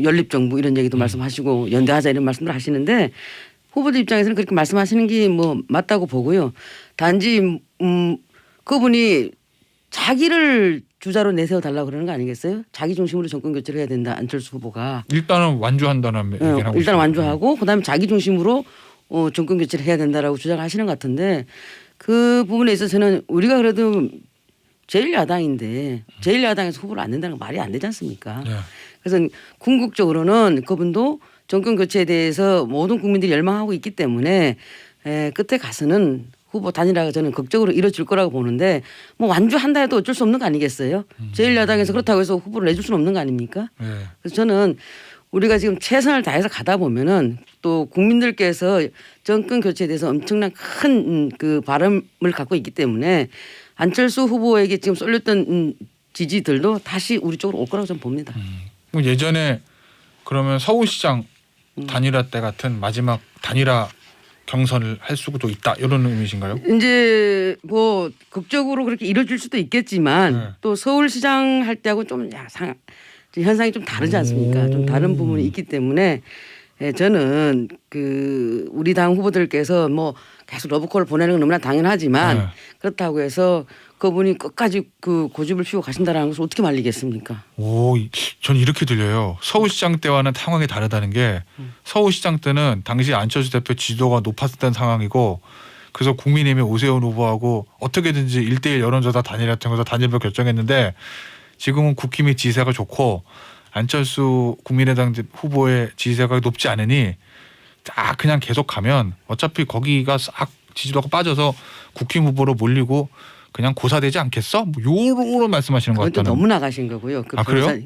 연립정부 이런 얘기도 말씀하시고 연대하자 이런 말씀을 하시는데 후보들 입장에서는 그렇게 말씀하시는 게 뭐 맞다고 보고요. 단지 그분이 자기를 주자로 내세워 달라고 그러는 거 아니겠어요? 자기 중심으로 정권 교체를 해야 된다. 안철수 후보가. 일단은 완주한다는 얘기를 하고 일단 있어요. 완주하고 그다음에 자기 중심으로 정권 교체를 해야 된다라고 주장을 하시는 것 같은데 그 부분에 있어서는 우리가 그래도 제1야당인데 제1야당에서 후보를 안 낸다는 건 말이 안 되지 않습니까? 네. 그래서 궁극적으로는 그분도 정권 교체에 대해서 모든 국민들이 열망하고 있기 때문에 끝에 가서는 후보 단일화가 저는 극적으로 이루어질 거라고 보는데 뭐 완주한다 해도 어쩔 수 없는 거 아니겠어요? 제1야당에서 그렇다고 해서 후보를 내줄 수는 없는 거 아닙니까? 네. 그래서 저는 우리가 지금 최선을 다해서 가다 보면은 또 국민들께서 정권 교체에 대해서 엄청난 큰 그 바람을 갖고 있기 때문에 안철수 후보에게 지금 쏠렸던 지지들도 다시 우리 쪽으로 올 거라고 저는 봅니다. 그럼 예전에 그러면 서울시장 단일화 때 같은 마지막 단일화 경선을 할 수도 있다 이런 의미신가요? 이제 뭐 극적으로 그렇게 이루어질 수도 있겠지만 네. 또 서울시장 할 때하고 좀 현상이 좀 다르지 않습니까? 좀 다른 부분이 있기 때문에 저는 그 우리 당 후보들께서 뭐 계속 러브콜을 보내는 건 너무나 당연하지만 네. 그렇다고 해서 그분이 끝까지 그 고집을 피우고 가신다는 것을 어떻게 말리겠습니까? 전 이렇게 들려요. 서울시장 때와는 상황이 다르다는 게 서울시장 때는 당시 안철수 대표 지지도가 높았던 상황이고 그래서 국민의힘의 오세훈 후보하고 어떻게든지 1대1 여론조사 단일화 통해서 단일화 결정했는데 지금은 국힘의 지지세가 좋고 안철수 국민의당 후보의 지지세가 높지 않으니 그냥 계속 가면 어차피 거기가 싹 지지도가 빠져서 국힘 후보로 몰리고 그냥 고사되지 않겠어? 뭐 요런 말씀하시는 것 그건 좀 같다는. 너무 나가신 거고요. 그 그래요?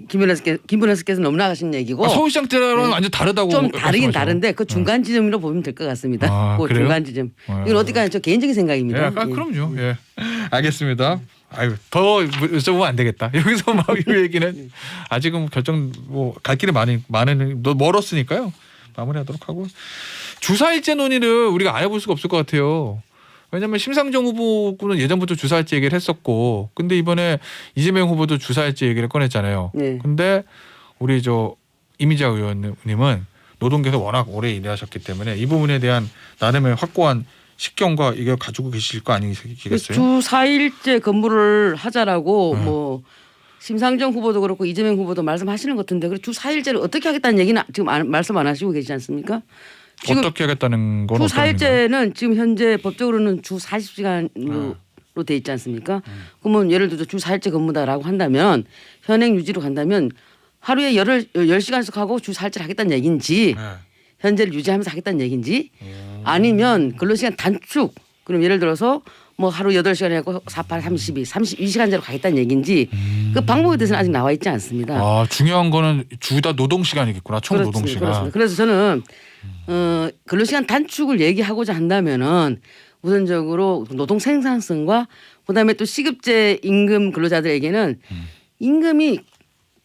김변호사께서 너무 나가신 얘기고 서울시장 때랑은 네. 완전 다르다고. 좀 다르긴 말씀하시죠. 다른데 그 중간 지점으로 보면 될 것 같습니다. 그 그래요? 중간 지점. 이건 어디까지 저 개인적인 생각입니다. 예, 그럼요. 예. 알겠습니다. 아유, 더 여쭤보면 안 되겠다. 여기서 막 이 얘기는 아직은 결정 갈 길이 많은 멀었으니까요. 마무리하도록 하고 주사일제 논의를 우리가 안 해볼 수가 없을 것 같아요. 왜냐하면 심상정 후보는 예전부터 주사일제 얘기를 했었고, 근데 이번에 이재명 후보도 주사일제 얘기를 꺼냈잖아요. 네. 근데 우리 이미자 의원님은 노동계에서 워낙 오래 일하셨기 때문에 이 부분에 대한 나름의 확고한 식견과 이걸 가지고 계실 거 아니겠어요? 주 4일째 근무를 하자라고 뭐 심상정 후보도 그렇고 이재명 후보도 말씀하시는 것 같은데 주 4일째를 어떻게 하겠다는 얘기는 지금 말씀 안 하시고 계시지 않습니까? 지금 어떻게 하겠다는 건 주 어떤 의미인가요? 4일째는 지금 현재 법적으로는 주 40시간으로 돼 있지 않습니까? 그러면 예를 들어서 주 4일째 근무다라고 한다면 현행 유지로 간다면 하루에 10시간씩 하고 주 4일째 하겠다는 얘기인지 네. 현재를 유지하면서 하겠다는 얘기인지 아니면 근로시간 단축 그럼 예를 들어서 뭐 하루 8시간 해고 48, 32시간제로 가겠다는 얘기인지 그 방법에 대해서는 아직 나와 있지 않습니다. 아, 중요한 거는 둘 다 노동 시간이겠구나. 총 노동 시간. 그렇습니다. 그래서 저는 근로시간 단축을 얘기하고자 한다면은 우선적으로 노동 생산성과 그다음에 또 시급제 임금 근로자들에게는 임금이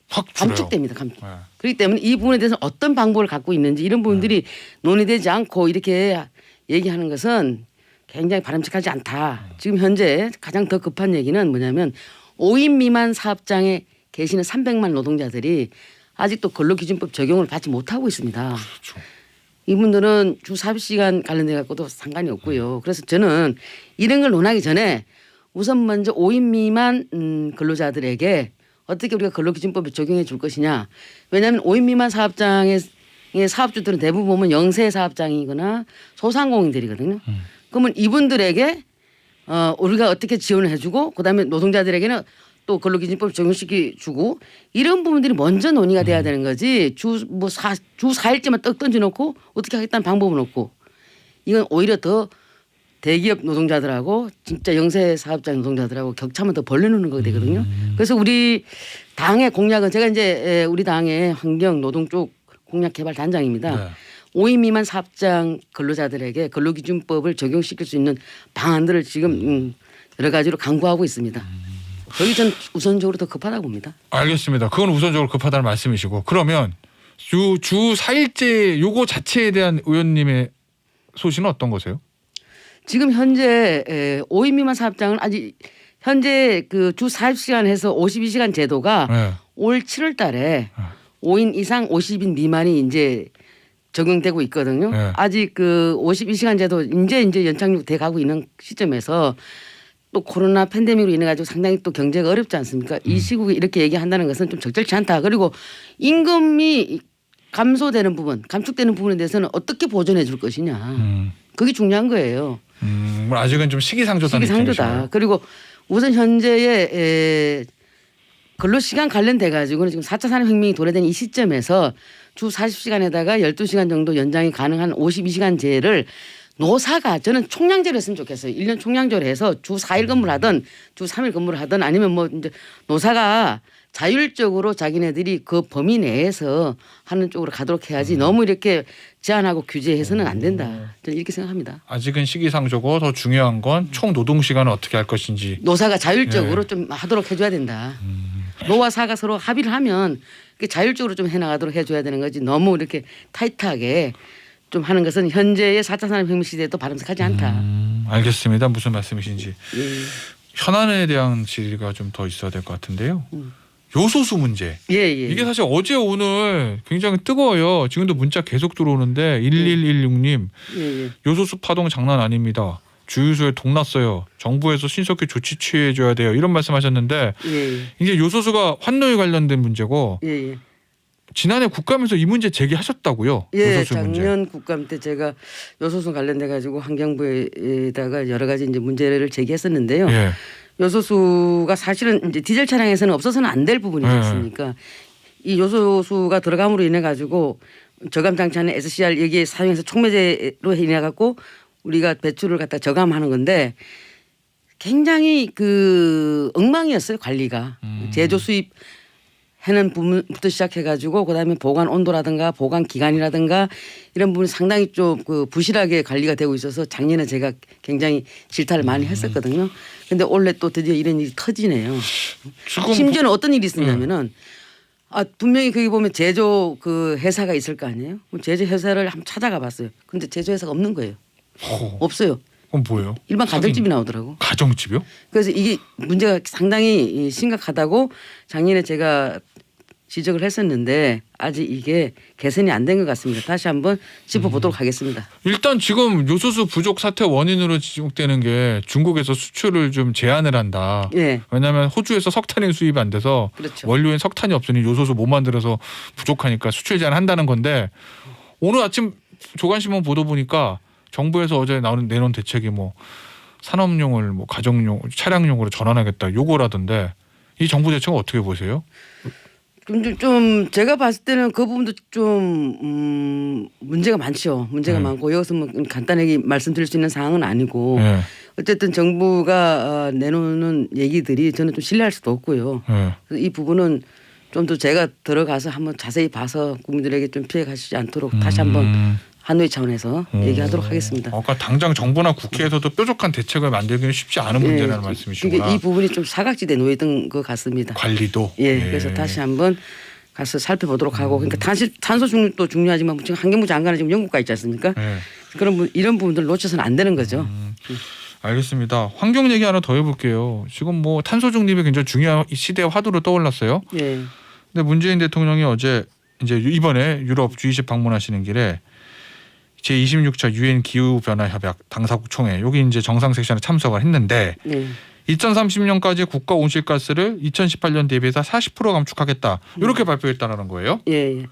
확 줄여요. 감축됩니다. 네. 그렇기 때문에 이 부분에 대해서 어떤 방법을 갖고 있는지 이런 부분들이 논의되지 않고 이렇게 얘기하는 것은 굉장히 바람직하지 않다. 지금 현재 가장 더 급한 얘기는 뭐냐면 5인 미만 사업장에 계시는 300만 노동자들이 아직도 근로기준법 적용을 받지 못하고 있습니다. 그렇죠. 이분들은 주 40시간 관련돼 갖고도 상관이 없고요. 그래서 저는 이런 걸 논하기 전에 우선 먼저 5인 미만 근로자들에게 어떻게 우리가 근로기준법을 적용해 줄 것이냐. 왜냐하면 5인 미만 사업장의 사업주들은 대부분 보면 영세 사업장이거나 소상공인들이거든요. 그러면 이분들에게 우리가 어떻게 지원을 해주고 그다음에 노동자들에게는 또 근로기준법 적용시키 주고 이런 부분들이 먼저 논의가 돼야 되는 거지 주 4일째만 떡 던져놓고 어떻게 하겠다는 방법은 없고 이건 오히려 더 대기업 노동자들하고 진짜 영세 사업장 노동자들하고 격차만 더 벌려놓는 거 되거든요. 그래서 우리 당의 공약은 제가 이제 우리 당의 환경 노동 쪽 공약 개발 단장입니다. 네. 5인 미만 사업장 근로자들에게 근로기준법을 적용시킬 수 있는 방안들을 지금 여러 가지로 강구하고 있습니다. 거기 전 우선적으로 더 급하다고 봅니다. 알겠습니다. 그건 우선적으로 급하다는 말씀이시고 그러면 주 4일제 요거 자체에 대한 의원님의 소신은 어떤 거세요? 지금 현재 5인 미만 사업장은 아직 현재 그 주 40시간 해서 52시간 제도가 네. 올 7월 달에 5인 이상 50인 미만이 이제 적용되고 있거든요. 네. 아직 그 52시간 제도 이제 연착륙돼 가고 있는 시점에서 또 코로나 팬데믹으로 인해 가지고 상당히 또 경제가 어렵지 않습니까? 이 시국에 이렇게 얘기한다는 것은 좀 적절치 않다. 그리고 임금이 감소되는 부분, 감축되는 부분에 대해서는 어떻게 보존해 줄 것이냐. 그게 중요한 거예요. 아직은 좀 시기상조다는 시기상조다. 입장이시네요. 그리고 우선 현재의 근로시간 관련돼 가지고는 지금 4차 산업혁명이 도래된 이 시점에서 주 40시간에다가 12시간 정도 연장이 가능한 52시간제를 노사가 저는 총량제로 했으면 좋겠어요. 1년 총량제로 해서 주 4일 근무를 하든 주 3일 근무를 하든 아니면 뭐 이제 노사가 자율적으로 자기네들이 그 범위 내에서 하는 쪽으로 가도록 해야지 너무 이렇게 제한하고 규제해서는 안 된다. 저는 이렇게 생각합니다. 아직은 시기상조고 더 중요한 건 총 노동 시간을 어떻게 할 것인지. 노사가 자율적으로 좀 하도록 해줘야 된다. 노와 사가 서로 합의를 하면 자율적으로 좀 해나가도록 해줘야 되는 거지 너무 이렇게 타이트하게 좀 하는 것은 현재의 4차 산업혁명 시대에도 바람직하지 않다. 알겠습니다. 무슨 말씀이신지. 예. 현안에 대한 질의가 좀 더 있어야 될 것 같은데요. 요소수 문제. 예. 이게 사실 어제 오늘 굉장히 뜨거워요. 지금도 문자 계속 들어오는데 1116님 예. 요소수 파동 장난 아닙니다. 주유소에 동났어요. 정부에서 신속히 조치 취해줘야 돼요. 이런 말씀하셨는데 예. 이제 요소수가 환노에 관련된 문제고 예. 지난해 국감에서 이 문제 제기하셨다고요. 예, 요소수 문제. 작년 국감 때 제가 요소수 관련돼 가지고 환경부에다가 여러 가지 이제 문제를 제기했었는데요. 예. 요소수가 사실은 이제 디젤 차량에서는 없어서는 안 될 부분이지 않습니까? 이 요소수가 들어감으로 인해 가지고 저감 장치하는 SCR 여기에 사용해서 촉매제로 인해 갖고 우리가 배출을 갖다 저감하는 건데 굉장히 그 엉망이었어요 관리가 제조 수입 해는 부분부터 시작해가지고 그다음에 보관 온도라든가 보관 기간이라든가 이런 부분이 상당히 좀 그 부실하게 관리가 되고 있어서 작년에 제가 굉장히 질타를 많이 했었거든요. 그런데 올해 또 드디어 이런 일이 터지네요. 심지어는 어떤 일이 있었냐면은 분명히 거기 보면 제조 그 회사가 있을 거 아니에요. 그럼 제조 회사를 한번 찾아가 봤어요. 근데 제조 회사가 없는 거예요. 없어요. 그럼 뭐예요? 일반 가정집이 나오더라고. 가정집이요? 그래서 이게 문제가 상당히 심각하다고 작년에 제가 지적을 했었는데 아직 이게 개선이 안 된 것 같습니다. 다시 한번 짚어보도록 하겠습니다. 일단 지금 요소수 부족 사태 원인으로 지목되는 게 중국에서 수출을 좀 제한을 한다. 예. 왜냐하면 호주에서 석탄이 수입이 안 돼서 그렇죠. 원료엔 석탄이 없으니 요소수 못 만들어서 부족하니까 수출 제한한다는 건데 오늘 아침 조간신문 보도 보니까 정부에서 어제 내놓은 대책이 뭐 산업용을 뭐 가정용, 차량용으로 전환하겠다 요거라던데 이 정부 대책은 어떻게 보세요? 좀 제가 봤을 때는 그 부분도 좀 문제가 많죠. 문제가 많고 여기서 뭐 간단하게 말씀드릴 수 있는 사항은 아니고 네. 어쨌든 정부가 내놓는 얘기들이 저는 좀 신뢰할 수도 없고요. 네. 그래서 이 부분은 좀 더 제가 들어가서 한번 자세히 봐서 국민들에게 좀 피해 가시지 않도록 다시 한번 한노위 차원에서 얘기하도록 하겠습니다. 그러니까 당장 정부나 국회에서도 뾰족한 대책을 만들기는 쉽지 않은 문제라는 말씀이시구나. 그러니까 이 부분이 좀 사각지대에 놓였던 것 같습니다. 관리도. 예, 그래서 다시 한번 가서 살펴보도록 하고 그러니까 탄소 중립도 중요하지만 지금 환경부 장관은 지금 영국 가 있지 않습니까? 네. 그런 이런 부분들 놓쳐서는 안 되는 거죠. 알겠습니다. 환경 얘기 하나 더 해볼게요. 지금 뭐 탄소 중립이 굉장히 중요한 시대의 화두로 떠올랐어요. 예. 근데 문재인 대통령이 어제 이제 이번에 유럽 G20 방문하시는 길에 제26차 유엔 기후 변화 협약 당사국 총회 여기 이제 정상 섹션에 참석을 했는데 2030년까지 국가 온실가스를 2018년 대비해서 40% 감축하겠다 이렇게 발표했다는 거예요. 예.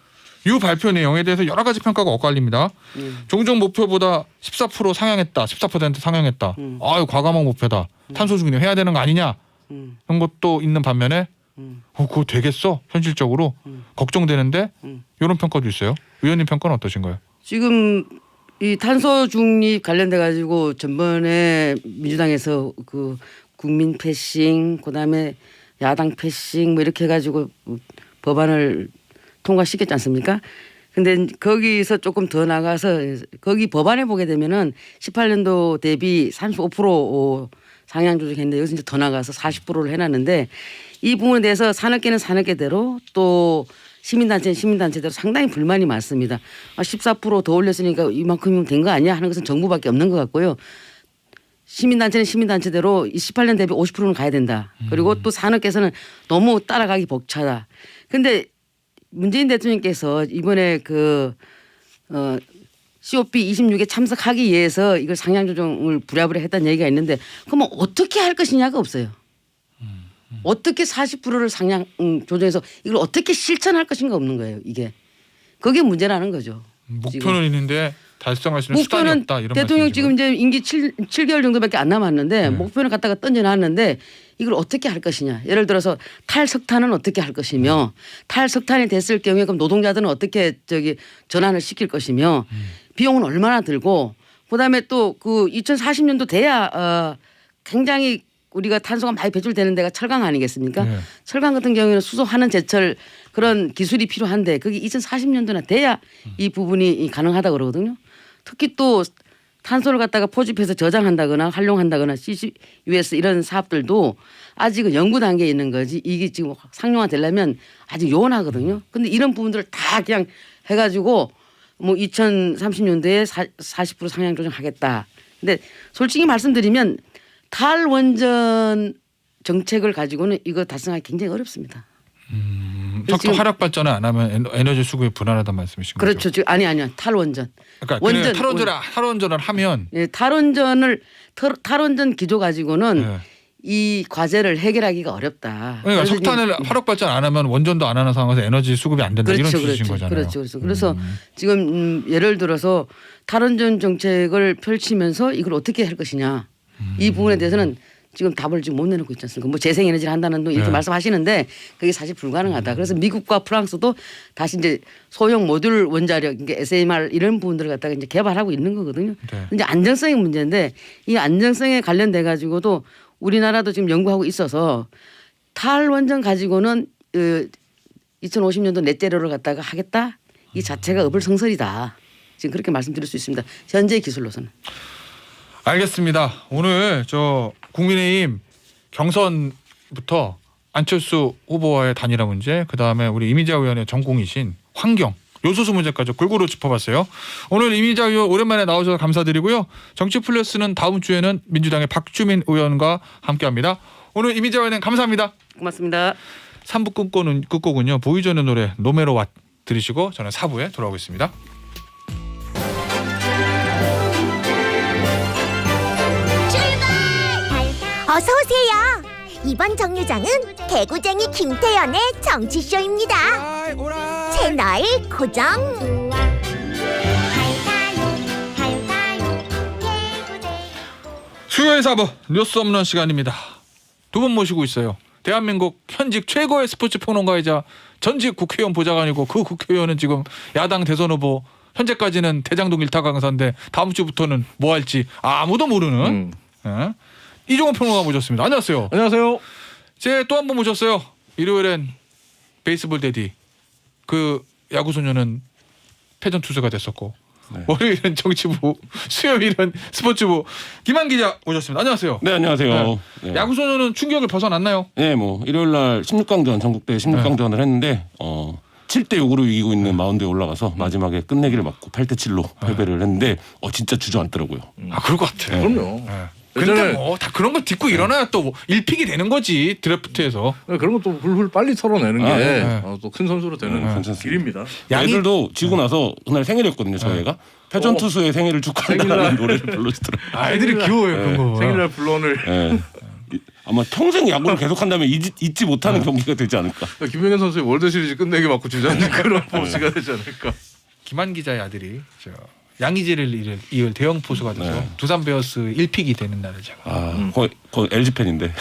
이 발표 내용에 대해서 여러 가지 평가가 엇갈립니다. 종전 목표보다 14% 상향했다, 14% 상향했다. 아유 과감한 목표다. 탄소 중립 해야 되는 거 아니냐? 이런 것도 있는 반면에 그거 되겠어? 현실적으로 걱정되는데 이런 평가도 있어요. 의원님 평가는 어떠신가요? 지금 이 탄소 중립 관련돼 가지고 전번에 민주당에서 그 국민 패싱 그다음에 야당 패싱 뭐 이렇게 해 가지고 법안을 통과시켰지 않습니까? 근데 거기서 조금 더 나가서 거기 법안에 보게 되면은 18년도 대비 35% 상향 조정했는데 여기서 이제 더 나가서 40%를 해놨는데 이 부분에 대해서 산업계는 산업계대로 또 시민단체는 시민단체대로 상당히 불만이 많습니다. 14%더 올렸으니까 이만큼이면 된 거 아니야 하는 것은 정부밖에 없는 것 같고요. 시민단체는 시민단체대로 18년 대비 50%는 가야 된다. 그리고 또 산업계에서는 너무 따라가기 벅차다. 근데 문재인 대통령께서 이번에 그 COP 26에 참석하기 위해서 이걸 상향 조정을 부랴부랴 했다는 얘기가 있는데 그러면 어떻게 할 것이냐가 없어요. 어떻게 40%를 상향 조정해서 이걸 어떻게 실천할 것인가 없는 거예요. 이게 그게 문제라는 거죠. 목표는 지금. 있는데 달성할 수 있는 수단이 목표는 없다 이런 대통령 말씀이시고요. 지금 이제 임기 7개월 정도밖에 안 남았는데 목표는 갖다가 던져놨는데 이걸 어떻게 할 것이냐. 예를 들어서 탈석탄은 어떻게 할 것이며 탈석탄이 됐을 경우에 그럼 노동자들은 어떻게 전환을 시킬 것이며 비용은 얼마나 들고 그다음에 또 그 2040년도 돼야 굉장히 우리가 탄소가 많이 배출되는 데가 철강 아니겠습니까? 네. 철강 같은 경우에는 수소 환원 제철 그런 기술이 필요한데 그게 2040년도나 돼야 이 부분이 가능하다고 그러거든요. 특히 또 탄소를 갖다가 포집해서 저장한다거나 활용한다거나 CCUS 이런 사업들도 아직은 연구 단계에 있는 거지 이게 지금 상용화 되려면 아직 요원하거든요. 근데 이런 부분들을 다 그냥 해가지고 뭐 2030년도에 40% 상향 조정하겠다. 근데 솔직히 말씀드리면 탈원전 정책을 가지고는 이거 달성하기 굉장히 어렵습니다. 석탄 화력 발전을 안 하면 에너지 수급이 불안하다는 말씀이신 거죠? 그렇죠. 지금 아니요. 탈원전. 그러니까 탈원전을 하면 예, 탈원전 기조 가지고는 이 과제를 해결하기가 어렵다. 그러니까 석탄을 화력 발전 안 하면 원전도 안 하는 상황에서 에너지 수급이 안 된다 이런 취지신 거잖아요. 그렇죠. 그래서 지금 예를 들어서 탈원전 정책을 펼치면서 이걸 어떻게 할 것이냐. 이 부분에 대해서는 지금 답을 지금 못 내놓고 있지 않습니까? 뭐 재생에너지를 한다는 둥 이렇게 말씀하시는데 그게 사실 불가능하다. 그래서 미국과 프랑스도 다시 이제 소형 모듈 원자력, 그러니까 SMR 이런 부분들을 갖다가 이제 개발하고 있는 거거든요. 네. 이제 안정성의 문제인데 이 안정성에 관련돼 가지고도 우리나라도 지금 연구하고 있어서 탈원전 가지고는 2050년도 넷제로를 갖다가 하겠다. 이 자체가 어불성설이다. 지금 그렇게 말씀드릴 수 있습니다. 현재의 기술로서는. 알겠습니다. 오늘 저 국민의힘 경선부터 안철수 후보와의 단일화 문제, 그 다음에 우리 이미자 의원의 전공이신 환경, 요소수 문제까지 골고루 짚어봤어요. 오늘 이미자 의원 오랜만에 나오셔서 감사드리고요. 정치플러스는 다음 주에는 민주당의 박주민 의원과 함께합니다. 오늘 이미자 의원님 감사합니다. 고맙습니다. 3부 끝곡은요. 보이존의 노래 노메로 왓 들으시고 저는 4부에 돌아오겠습니다. 어서 오세요. 이번 정류장은 개구쟁이 김태연의 정치쇼입니다. 채널 고정. 수요일 4부 뉴스 없는 시간입니다. 두 분 모시고 있어요. 대한민국 현직 최고의 스포츠 평론가이자 전직 국회의원 보좌관이고 그 국회의원은 지금 야당 대선 후보, 현재까지는 대장동 1타 강사인데 다음 주부터는 뭐 할지 아무도 모르는 예. 이종호 평론가 모셨습니다. 안녕하세요. 안녕하세요. 제 또 한 번 모셨어요. 일요일엔 베이스볼 데디. 그 야구 소녀는 패전 투수가 됐었고 네. 월요일은 정치부, 수요일은 스포츠부 김한 기자 모셨습니다. 안녕하세요. 네, 안녕하세요. 네. 야구 소녀는 충격을 벗어났나요? 네, 뭐 일요일 날 16강전 전국대 16강전을 했는데 7대 6으로 이기고 있는 마운드에 올라가서 마지막에 끝내기를 맞고 8대 7로 패배를 했는데 진짜 주저앉더라고요. 아 그럴 것 같아. 네. 그럼요. 근데 뭐 다 그런 거 딛고 일어나야 또 1픽이 되는 거지 드래프트에서. 그런 것도 훌훌 빨리 털어내는 게 네. 또 큰 선수로 되는 괜찮습니다. 길입니다. 애들도 지고 나서 그날 생일이었거든요. 저희 애가 패전 투수의 생일을 축하한다는 노래를 불러주더라고요. 아이들이 귀여워요 그런 거. 생일날 불러오늘 네. 아마 평생 야구를 계속한다면 잊지 못하는 경기가 되지 않을까. 김병현 선수의 월드시리즈 끝내기 맞고 주저앉는 그런 포스가 되지 않을까. 김한 기자의 아들이 양의지를 이을 대형 포수가 돼서 네. 두산 베어스 1픽이 되는 날을 제가. 거의 LG 팬인데.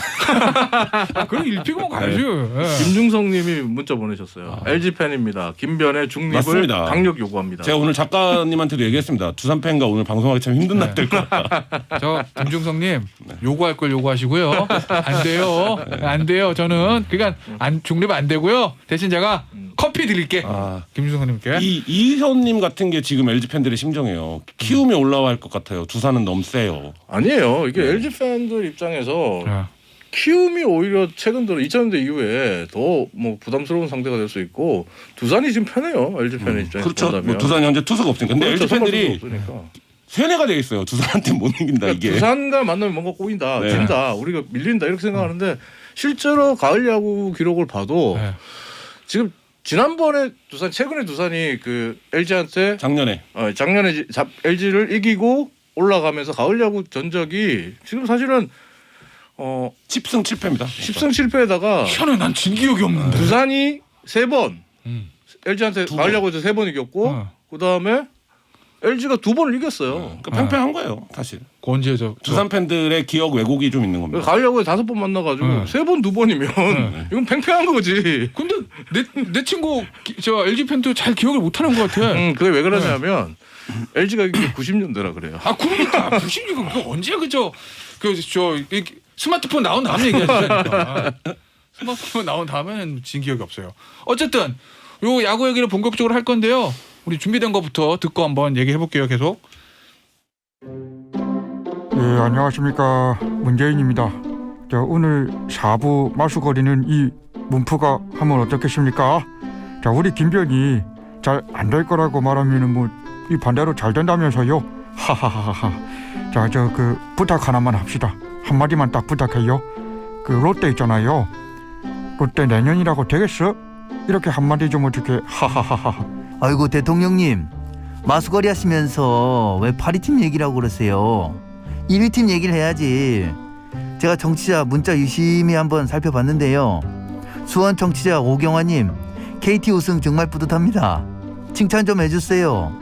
그럼 1픽은 가야지. 예. 김중성님이 문자 보내셨어요. LG 팬입니다. 김변의 중립을 맞습니다. 강력 요구합니다. 제가 오늘 작가님한테도 얘기했습니다. 두산 팬과 오늘 방송하기 참 힘든 날 될 것 같다. 저 김중성님 요구할 걸 요구하시고요. 안 돼요. 안 돼요. 저는 그러니까 중립 안 되고요. 대신 제가 커피 드릴게. 김중성님께. 이현님 같은 게 지금 LG 팬들의 심정이에요. 키움이 올라와 할 것 같아요. 두산은 너무 세요. 아니에요. 이게 LG 팬들 입장에서 키움이 오히려 최근 들어 2000년대 이후에 더 뭐 부담스러운 상대가 될 수 있고 두산이 지금 편해요. LG 팬의 입장에서 그렇죠. 본다면. 뭐 두산이 현재 투수가 없으니까. 근데 그렇죠. LG 팬들이 없으니까. 세뇌가 돼 있어요. 두산한테 못 이긴다 그러니까 이게. 두산과 만나면 뭔가 꼬인다, 네. 진다, 우리가 밀린다 이렇게 생각하는데 실제로 가을 야구 기록을 봐도 지금 지난번에 최근에 두산이 그 LG한테 작년에 LG를 이기고 올라가면서 가을 야구 전적이 지금 사실은 10승 7패입니다. 10승 7패에다가 희한해. 난 진 기억이 없는데. 두산이 3번 LG한테 가을 야구에서 3번 이겼고 그다음에 LG가 2번을 이겼어요. 그러니까 팽팽한 거예요, 사실. 언제 두산 팬들의 기억 왜곡이 좀 있는 겁니다. 가을 야구에 5번 만나가지고 3번 2번이면 이건 팽팽한 거지. 근데 내 친구 저 LG 팬도 잘 기억을 못하는 것 같아. 그게 왜 그러냐면 LG가 이게 90년대라 그래요. 아 그러니까 96은 그 언제 그저 스마트폰 나온 다음에 얘기하시니까. 스마트폰 나온 다음에는 진 기억이 없어요. 어쨌든 요 야구 얘기를 본격적으로 할 건데요. 우리 준비된 거부터 듣고 한번 얘기해 볼게요. 계속. 예, 안녕하십니까. 문재인입니다. 자, 오늘 4부 마수거리는 이 문프가 하면 어떻겠습니까? 자, 우리 김변이 잘 안 될 거라고 말하면은 뭐 이 반대로 잘 된다면서요. 하하하하. 자, 저 그 부탁 하나만 합시다. 한마디만 딱 부탁해요. 그 롯데 있잖아요. 롯데 내년이라고 되겠어? 이렇게 한마디 좀 어떻게. 하하하하. 아이고 대통령님, 마수거리 하시면서 왜 파리팀 얘기라고 그러세요? 1위팀 얘기를 해야지. 제가 정치자 문자 유심히 한번 살펴봤는데요. 수원 정치자 오경화님, KT 우승 정말 뿌듯합니다. 칭찬 좀 해주세요.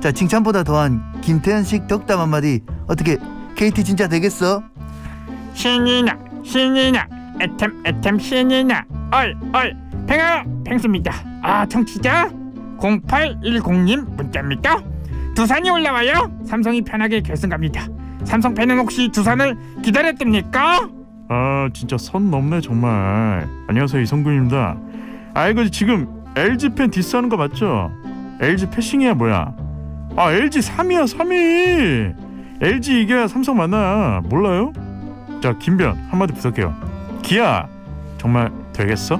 자, 칭찬보다 더한 김태현식 덕담 한마디. 어떻게 KT 진짜 되겠어? 신이나 애템 신이나 얼 팽수입니다. 청취자 0810님 문자입니까? 두산이 올라와요? 삼성이 편하게 결승 갑니다. 삼성 팬은 혹시 두산을 기다렸답니까? 진짜 선 넘네 정말. 안녕하세요, 이성균입니다. 이거 지금 LG 팬 디스하는 거 맞죠? LG 패싱이야 뭐야? LG 3위야 3위. LG 이겨야 삼성 만나. 몰라요? 자, 김변 한마디 부탁해요. 기아 정말 되겠어?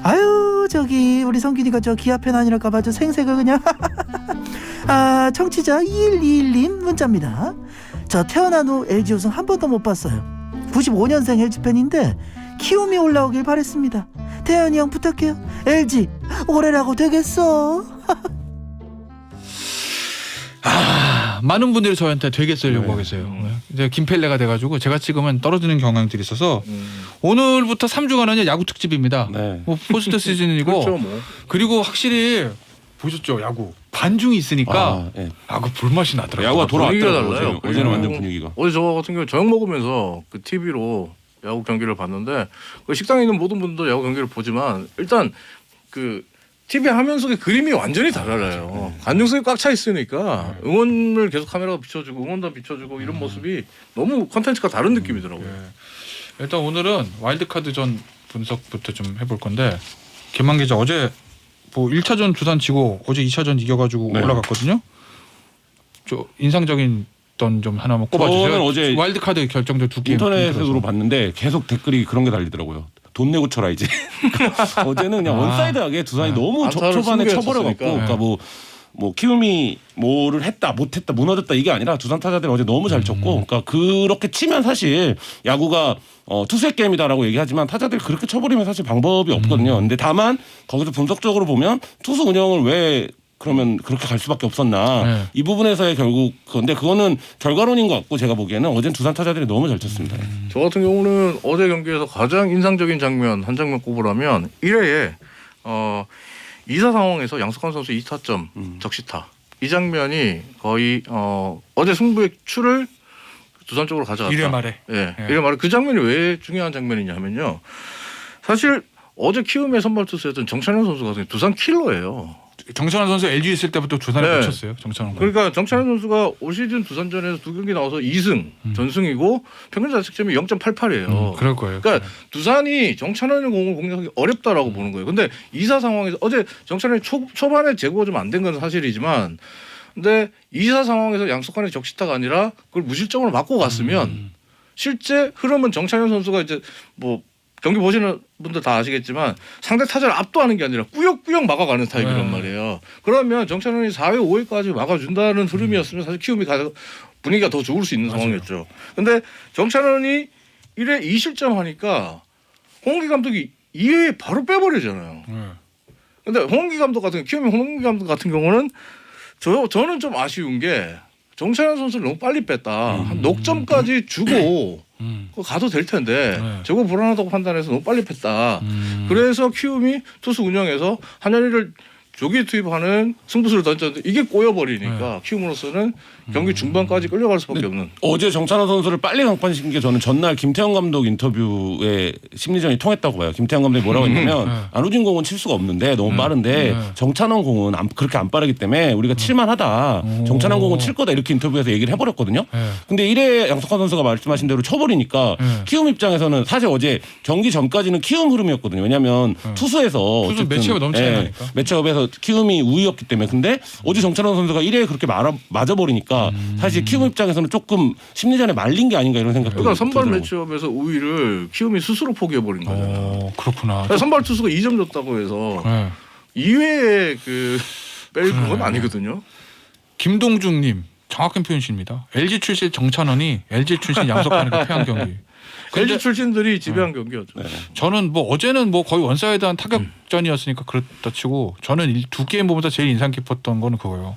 아유, 저기 우리 성균이가 저 기아 팬 아니랄까봐 저 생색을 그냥. 청취자 2121님 문자입니다. 저 태어난 후 LG 우승 한 번도 못 봤어요. 95년생 LG 팬인데 키움이 올라오길 바랬습니다. 태현이 형 부탁해요. LG 올해라고 되겠어. 많은 분들이 저한테 되겠어요 요구하겠어요. 이제 김펠레가 돼가지고 제가 찍으면 떨어지는 경향들이 있어서 오늘부터 3주간은 야구 특집입니다. 뭐 포스트 시즌이고 그렇죠, 뭐. 그리고 확실히 보셨죠 야구 관중이 있으니까 그 불맛이 나더라고요. 야구가 돌아왔더라고요. 분위기가 달라요. 어제는 완전 분위기가. 어제 저 같은 경우 저녁 먹으면서 그 TV로 야구 경기를 봤는데 그 식당에 있는 모든 분도 야구 경기를 보지만 일단 그 TV 화면 속의 그림이 완전히 달라요. 관중석이 꽉 차 있으니까 응원을 계속 카메라가 비춰주고 응원단 비춰주고 이런 모습이 너무 콘텐츠가 다른 느낌이더라고요. 일단 오늘은 와일드카드전 분석부터 좀 해볼 건데 김한 기자 어제 뭐 1차전 두산 지고 어제 2차전 이겨가지고 네. 올라갔거든요. 저 인상적인 좀 하나만 꼽아주세요. 저는 어제 와일드카드 결정전 두 게임 인터넷으로 봤는데 계속 댓글이 그런 게 달리더라고요. 돈 내고 쳐라 이제. 어제는 그냥 원사이드하게 두산이 너무 초반에 쳐버려갖고, 그러니까 뭐 키움이 뭐를 했다 못했다 무너졌다 이게 아니라 두산 타자들이 어제 너무 잘 쳤고, 그러니까 그렇게 치면 사실 야구가 투수의 게임이다라고 얘기하지만 타자들이 그렇게 쳐버리면 사실 방법이 없거든요. 근데 다만 거기서 분석적으로 보면 투수 운영을 왜 그러면 그렇게 갈 수밖에 없었나 이 부분에서의 결국 근데 그거는 결과론인 것 같고 제가 보기에는 어젠 두산 타자들이 너무 잘 쳤습니다. 저 같은 경우는 어제 경기에서 가장 인상적인 장면 한 장면 꼽으라면 1회에 2사 상황에서 양석환 선수 2타점 적시타 이 장면이 거의 어제 승부의 추를 두산 쪽으로 가져갔다. 1회 말에. 예. 1회 말에 그 장면이 왜 중요한 장면이냐면요. 사실 어제 키움의 선발 투수였던 정찬현 선수 같은 두산 킬러예요. 정찬원 선수 LG 있을 때부터 두산에 네. 붙였어요. 정찬원. 그러니까 정찬현 선수가 올 시즌 두산전에서 두 경기 나와서 2승 전승이고 평균 자책점이 0.88이에요. 그럴 거예요. 그러니까 두산이 정찬원의 공을 공략하기 어렵다라고 보는 거예요. 근데 2사 상황에서 어제 정찬원이 초반에 제구가 좀 안 된 건 사실이지만 근데 2사 상황에서 양석환의 적시타가 아니라 그걸 무실점으로 막고 갔으면 실제 흐름은 정찬현 선수가 이제 뭐 경기 보시는 분들 다 아시겠지만 상대 타자를 압도하는 게 아니라 꾸역꾸역 막아가는 타입이란 말이에요. 그러면 정찬원이 4회 5회까지 막아준다는 흐름이었으면 사실 키움이 분위기가 더 좋을 수 있는 상황이었죠. 근데 정찬원이 1회 2실점 하니까 홍기 감독이 2회에 바로 빼버리잖아요. 근데 홍기 감독 같은 키움의 홍기 감독 같은 경우는 저는 좀 아쉬운 게 정찬원 선수를 너무 빨리 뺐다. 한 녹점까지 주고 그거 가도 될 텐데 저거 불안하다고 판단해서 너무 빨리 뺐다. 그래서 키움이 투수 운영에서 한현희를 조기 투입하는 승부수를 던졌는데 이게 꼬여버리니까 키움으로서는 경기 중반까지 끌려갈 수밖에 없는. 어제 정찬원 선수를 빨리 강판시킨 게 저는 전날 김태형 감독 인터뷰에 심리전이 통했다고 봐요. 김태형 감독이 뭐라고 했냐면 안우진 공은 칠 수가 없는데 너무 빠른데 정찬원 공은 그렇게 안 빠르기 때문에 우리가 칠만하다. 정찬원 공은 칠 거다 이렇게 인터뷰에서 얘기를 해버렸거든요. 근데 1회 양석환 선수가 말씀하신 대로 쳐버리니까 키움 입장에서는 사실 어제 경기 전까지는 키움 흐름이었거든요. 왜냐하면 투수에서 투수 매치업이 너무 차이 나니까. 매치업에서 키움이 우위였기 때문에 근데 어제 정찬원 선수가 1회에 그렇게 맞아버리니까 사실 키움 입장에서는 조금 심리전에 말린 게 아닌가 이런 생각도 그러니까 선발 들더라고요. 매치업에서 우위를 키움이 스스로 포기해버린 거잖아요. 그렇구나. 선발 투수가 2점 줬다고 해서 2회에 뺄 건 아니거든요. 김동중님 정확한 표현입니다. LG 출신 정찬원이 LG 출신 양석환에게 패한 경기. LG 출신들이 지배한 경기였죠. 저는 뭐 어제는 뭐 거의 원사이드한 타격전이었으니까 그렇다 치고 저는 두 게임 보면서 제일 인상 깊었던 거는 그거예요.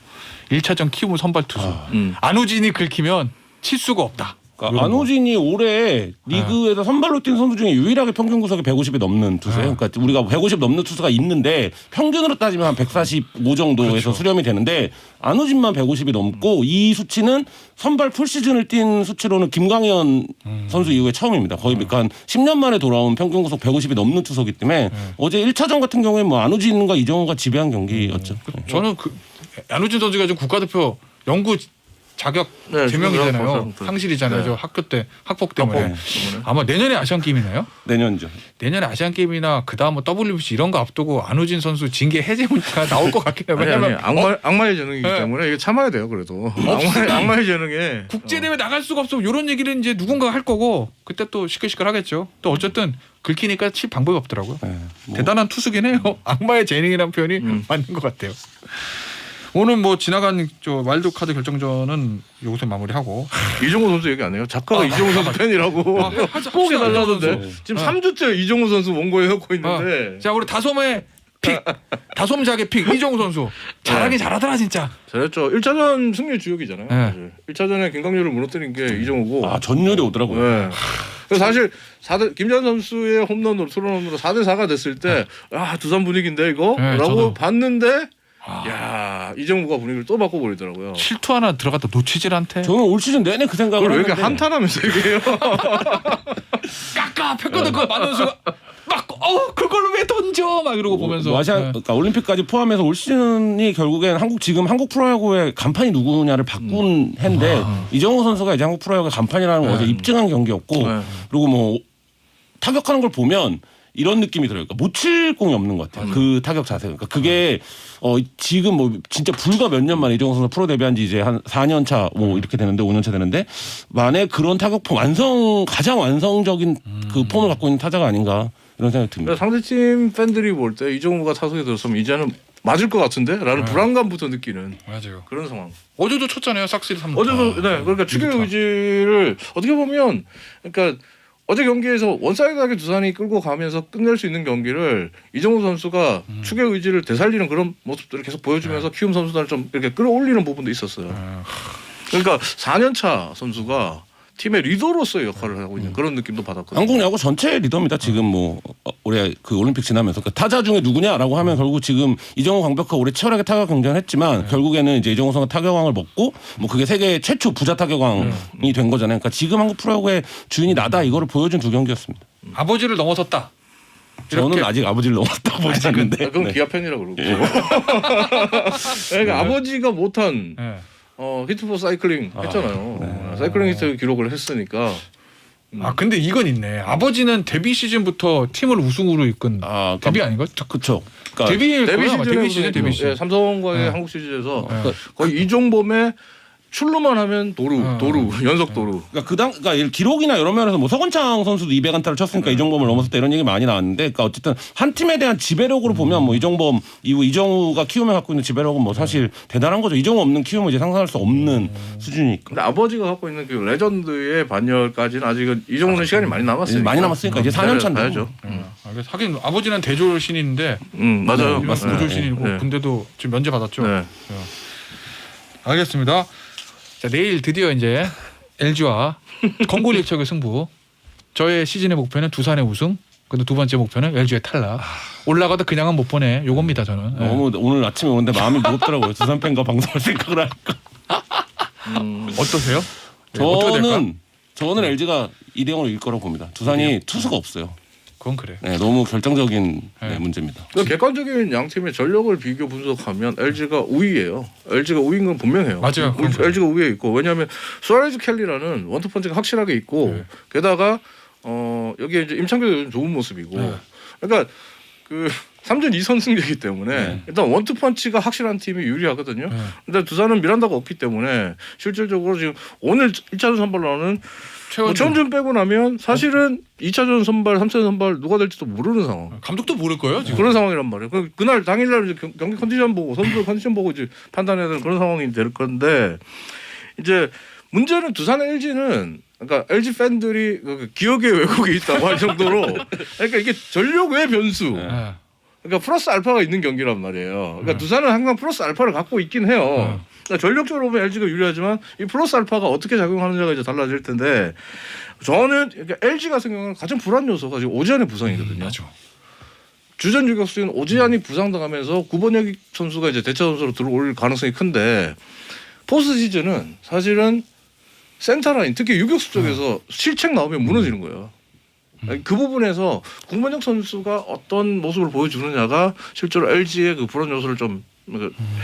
1차전 키움 선발 투수 안우진이 긁히면 칠 수가 없다. 그러니까 안우진이 올해 리그에서 선발로 뛴 선수 중에 유일하게 평균 구속이 150이 넘는 투수예요. 그러니까 우리가 150 넘는 투수가 있는데 평균으로 따지면 한 145 정도에서 그렇죠. 수렴이 되는데 안우진만 150이 넘고 이 수치는 선발 풀시즌을 뛴 수치로는 김광현 선수 이후에 처음입니다. 거의 그러니까 한 10년 만에 돌아온 평균 구속 150이 넘는 투수이기 때문에 어제 1차전 같은 경우에 뭐 안우진과 이정호가 지배한 경기였죠. 저는 안우진 선수가 지금 국가대표 영구 자격 제명이잖아요. 상실이잖아요. 저 학교 때 학폭 때문에. 아마 내년에 아시안 게임이나요? 내년이죠. 내년에 아시안 게임이나 그 다음 뭐 WBC 이런 거 앞두고 안우진 선수 징계 해제 문자가 나올 것 같긴 해요. 왜냐면 악마의 재능이기 때문에 이게 참아야 돼요. 그래도 악마의 재능에 국제 대회 나갈 수가 없어. 이런 얘기를 이제 누군가 할 거고 그때 또 시끌시끌 하겠죠. 또 어쨌든 긁히니까 칠 방법이 없더라고요. 대단한 투수긴 해요. 악마의 재능이라는 표현이 맞는 것 같아요. 오늘 뭐 지나간 저 와일드카드 결정전은 여기서 마무리하고 이종호 선수 얘기 안 해요? 작가가 이종호 선수 팬이라고 꼭 해달라던데 지금 3주째 이종호 선수 원고에 넣고 있는데 자 우리 다솜의 픽 다솜작의 픽 이종호 선수 잘하긴 잘하더라 진짜. 잘했죠. 1차전 승리 주역이잖아요. 사실. 1차전에 김강률을 무너뜨린 게 이종호고 전율이 오더라고요. 그래서 사실 김재환 선수의 홈런으로 투런홈으로 4대4가 됐을 때 두산 분위기인데 이거? 라고 저도. 봤는데 야 이정우가 분위기를 또 바꿔버리더라고요. 7투 하나 들어갔다 놓치질 않대. 저는 올 시즌 내내 그 생각을 왜 했는데 이렇게 한탄하면서 얘기해요? 깎아 폈거든 그거 맞는 순간 막 그걸 왜 던져 막 이러고 보면서 아시아 그러니까 올림픽까지 포함해서 올 시즌이 결국엔 한국 프로야구의 간판이 누구냐를 바꾼 해인데 이정우 선수가 이제 한국 프로야구의 간판이라는 걸 어제 입증한 경기였고 그리고 뭐 타격하는 걸 보면 이런 느낌이 들어요. 그러니까 못 칠 공이 없는 것 같아요. 그 타격 자세. 그러니까 그게 지금 뭐 진짜 불과 몇 년 만에 이정우 선수 프로 데뷔한 지 이제 한 4년 차 뭐 이렇게 되는데 5년 차 되는데 만에 그런 타격폼 가장 완성적인 그 폼을 갖고 있는 타자가 아닌가 이런 생각이 듭니다. 상대팀 팬들이 볼 때 이정우가 타석에 들었으면 이제는 맞을 것 같은데? 라는 불안감부터 느끼는 맞아요. 그런 상황. 어제도 쳤잖아요. 싹쓸이 3루. 어제도 그러니까 추격 의지를 어떻게 보면 그러니까 어제 경기에서 원사이드하게 두산이 끌고 가면서 끝낼 수 있는 경기를 이정우 선수가 추격 의지를 되살리는 그런 모습들을 계속 보여주면서 키움 선수단을 좀 이렇게 끌어올리는 부분도 있었어요. 그러니까 4년차 선수가 팀의 리더로서의 역할을 하고 있는 그런 느낌도 받았거든요. 한국 야구 전체 리더입니다. 지금 뭐 올해 그 올림픽 지나면서 그러니까 타자 중에 누구냐라고 하면 결국 지금 이정우 강백호 올해 치열하게 타격 경쟁을 했지만 결국에는 이제 이정우 선수가 타격왕을 먹고 뭐 그게 세계 최초 부자 타격왕이 된 거잖아요. 그러니까 지금 한국 프로야구의 주인이 나다 이거를 보여준 두 경기였습니다. 아버지를 넘어섰다. 저는 아직 아버지를 넘었다고 보지 않는데. 그건 기아 팬이라고 그러고. 그러니까 아버지가 못한 히트포 사이클링 했잖아요. 사이클링 히트 기록을 했으니까. 근데 이건 있네. 아버지는 데뷔 시즌부터 팀을 우승으로 이끈 데뷔 아닌가? 그렇죠. 데뷔 시즌 삼성과의 한국 시리즈에서 거의 이종범의 출루만 하면 도루 연속 도루. 그러니까 기록이나 여러 면에서 뭐 서건창 선수도 200안타를 쳤으니까 이정범을 넘었었다 이런 얘기 많이 나왔는데, 그러니까 어쨌든 한 팀에 대한 지배력으로 보면 뭐 이정범 이후 이정우가 키움에 갖고 있는 지배력은 뭐 사실 대단한 거죠. 이정우 없는 키움은 이제 상상할 수 없는 수준이니까. 근데 아버지가 갖고 있는 그 레전드의 반열까지는 아직은 이정우는 시간이 많이 남았으니까. 많이 남았으니까 이제 4년 차인데. 가야죠. 하긴 아버지는 대졸 신인인데. 맞아요. 대졸 신인이고 군대도 지금 면제 받았죠. 알겠습니다. 자, 내일 드디어 이제 LG와 건골일척의 승부. 저의 시즌의 목표는 두산의 우승. 근데 두 번째 목표는 LG의 탈락. 올라가도 그냥은 못 보내. 요겁니다 저는. 너무 오늘 아침에 오는데 마음이 무겁더라고요. 두산 팬과 방송할 생각을 하니까. 어떠세요? 저는 LG가 2대0으로 이길 거라고 봅니다. 두산이 투수가 없어요. 그건 그래. 너무 결정적인 문제입니다. 객관적인 양 팀의 전력을 비교 분석하면 LG가 우위예요. LG가 우위인 건 분명해요. 맞아요. LG가 우위에 있고, 왜냐하면 수아레즈 켈리라는 원투펀치가 확실하게 있고 게다가 여기에 이제 임창규도 요즘 좋은 모습이고, 그러니까 그 3전 2선 승제이기 때문에 일단 원투펀치가 확실한 팀이 유리하거든요. 근데 두산은 미란다가 없기 때문에 실질적으로 지금 오늘 1차전 선발로는 최원준 빼고 나면 사실은 2차전 선발, 3차전 선발 누가 될지도 모르는 상황. 감독도 모를 거예요 지금. 그런 상황이란 말이에요. 그날 당일날 이제 경기 컨디션 보고 선수들 컨디션 보고 이제 판단해야 되는 그런 상황이 될 건데, 이제 문제는 두산 LG는 그러니까 LG 팬들이 기억의 왜곡이 있다고 할 정도로 그러니까 이게 전력 외 변수. 그러니까 플러스 알파가 있는 경기란 말이에요. 그러니까 두산은 항상 플러스 알파를 갖고 있긴 해요. 그러니까 전력적으로 보면 LG가 유리하지만 이 플러스 알파가 어떻게 작용하느냐가 이제 달라질 텐데, 저는 그러니까 LG 같은 경우는 가장 불안 요소가 지금 오지환의 부상이거든요. 주전 유격수인 오지환이 부상당하면서 구본혁 선수가 이제 대체 선수로 들어올 가능성이 큰데, 포스트 시즌은 사실은 센터라인 특히 유격수 쪽에서 실책 나오면 무너지는 거예요. 그 부분에서 구본혁 선수가 어떤 모습을 보여주느냐가 실제로 LG의 그 불안 요소를 좀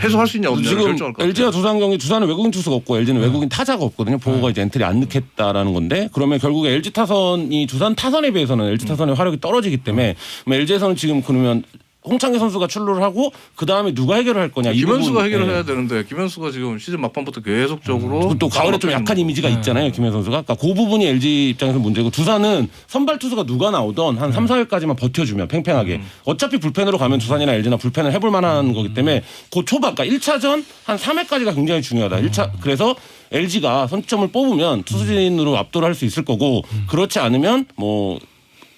해소할 수 있냐 없냐를 결정할 것 같아요. LG가 두산 경기 두산은 외국인 투수가 없고 LG는 외국인 타자가 없거든요. 보호가 이제 엔트리 안 넣겠다라는 건데, 그러면 결국에 LG 타선이 두산 타선에 비해서는 LG 타선의 화력이 떨어지기 때문에 LG에서는 지금 그러면 홍창기 선수가 출루를 하고 그 다음에 누가 해결을 할 거냐. 김현수가 해결을 해야 되는데 김현수가 지금 시즌 막판부터 계속적으로 또 가을에 좀 약한 이미지가 있잖아요. 김현 선수가. 그러니까 그 부분이 LG 입장에서 문제고, 두산은 선발 투수가 누가 나오던 한 3, 4회까지만 버텨주면 팽팽하게. 어차피 불펜으로 가면 두산이나 LG나 불펜을 해볼 만한 거기 때문에 그 초반, 그러니까 1차전 한 3회까지가 굉장히 중요하다. 그래서 LG가 선점을 뽑으면 투수진으로 압도를 할 수 있을 거고, 그렇지 않으면 뭐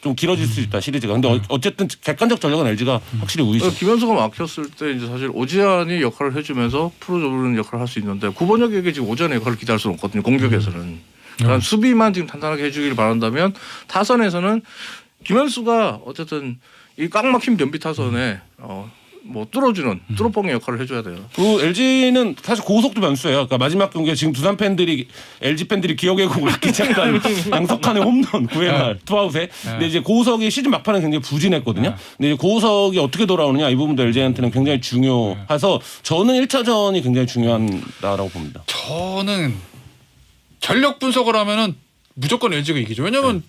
좀 길어질 수 있다 시리즈가. 근데 어쨌든 객관적 전력은 LG가 확실히 우위죠. 김현수가 막혔을 때 이제 사실 오지환이 역할을 해주면서 풀어주는 역할을 할 수 있는데, 구본혁에게 지금 오지환의 역할을 기대할 수는 없거든요. 공격에서는. 그러니까 수비만 지금 탄탄하게 해주길 바란다면, 타선에서는 김현수가 어쨌든 이 꽉 막힌 변비 타선에 뭐 뚫어주는 뚫어뻥의 역할을 해줘야 돼요. 그 LG는 사실 고속도 변수예요. 그러니까 마지막 경기에 지금 두산 팬들이 LG 팬들이 기억의 곡을 아끼지 않는 양석환의 홈런 9회 말 투아웃에. 근데 이제 고석이 시즌 막판에 굉장히 부진했거든요. 근데 이제 고석이 어떻게 돌아오느냐 이 부분도 LG한테는 굉장히 중요해서 저는 1차전이 굉장히 중요하다라고 봅니다. 저는 전력 분석을 하면은 무조건 LG가 이기죠. 왜냐면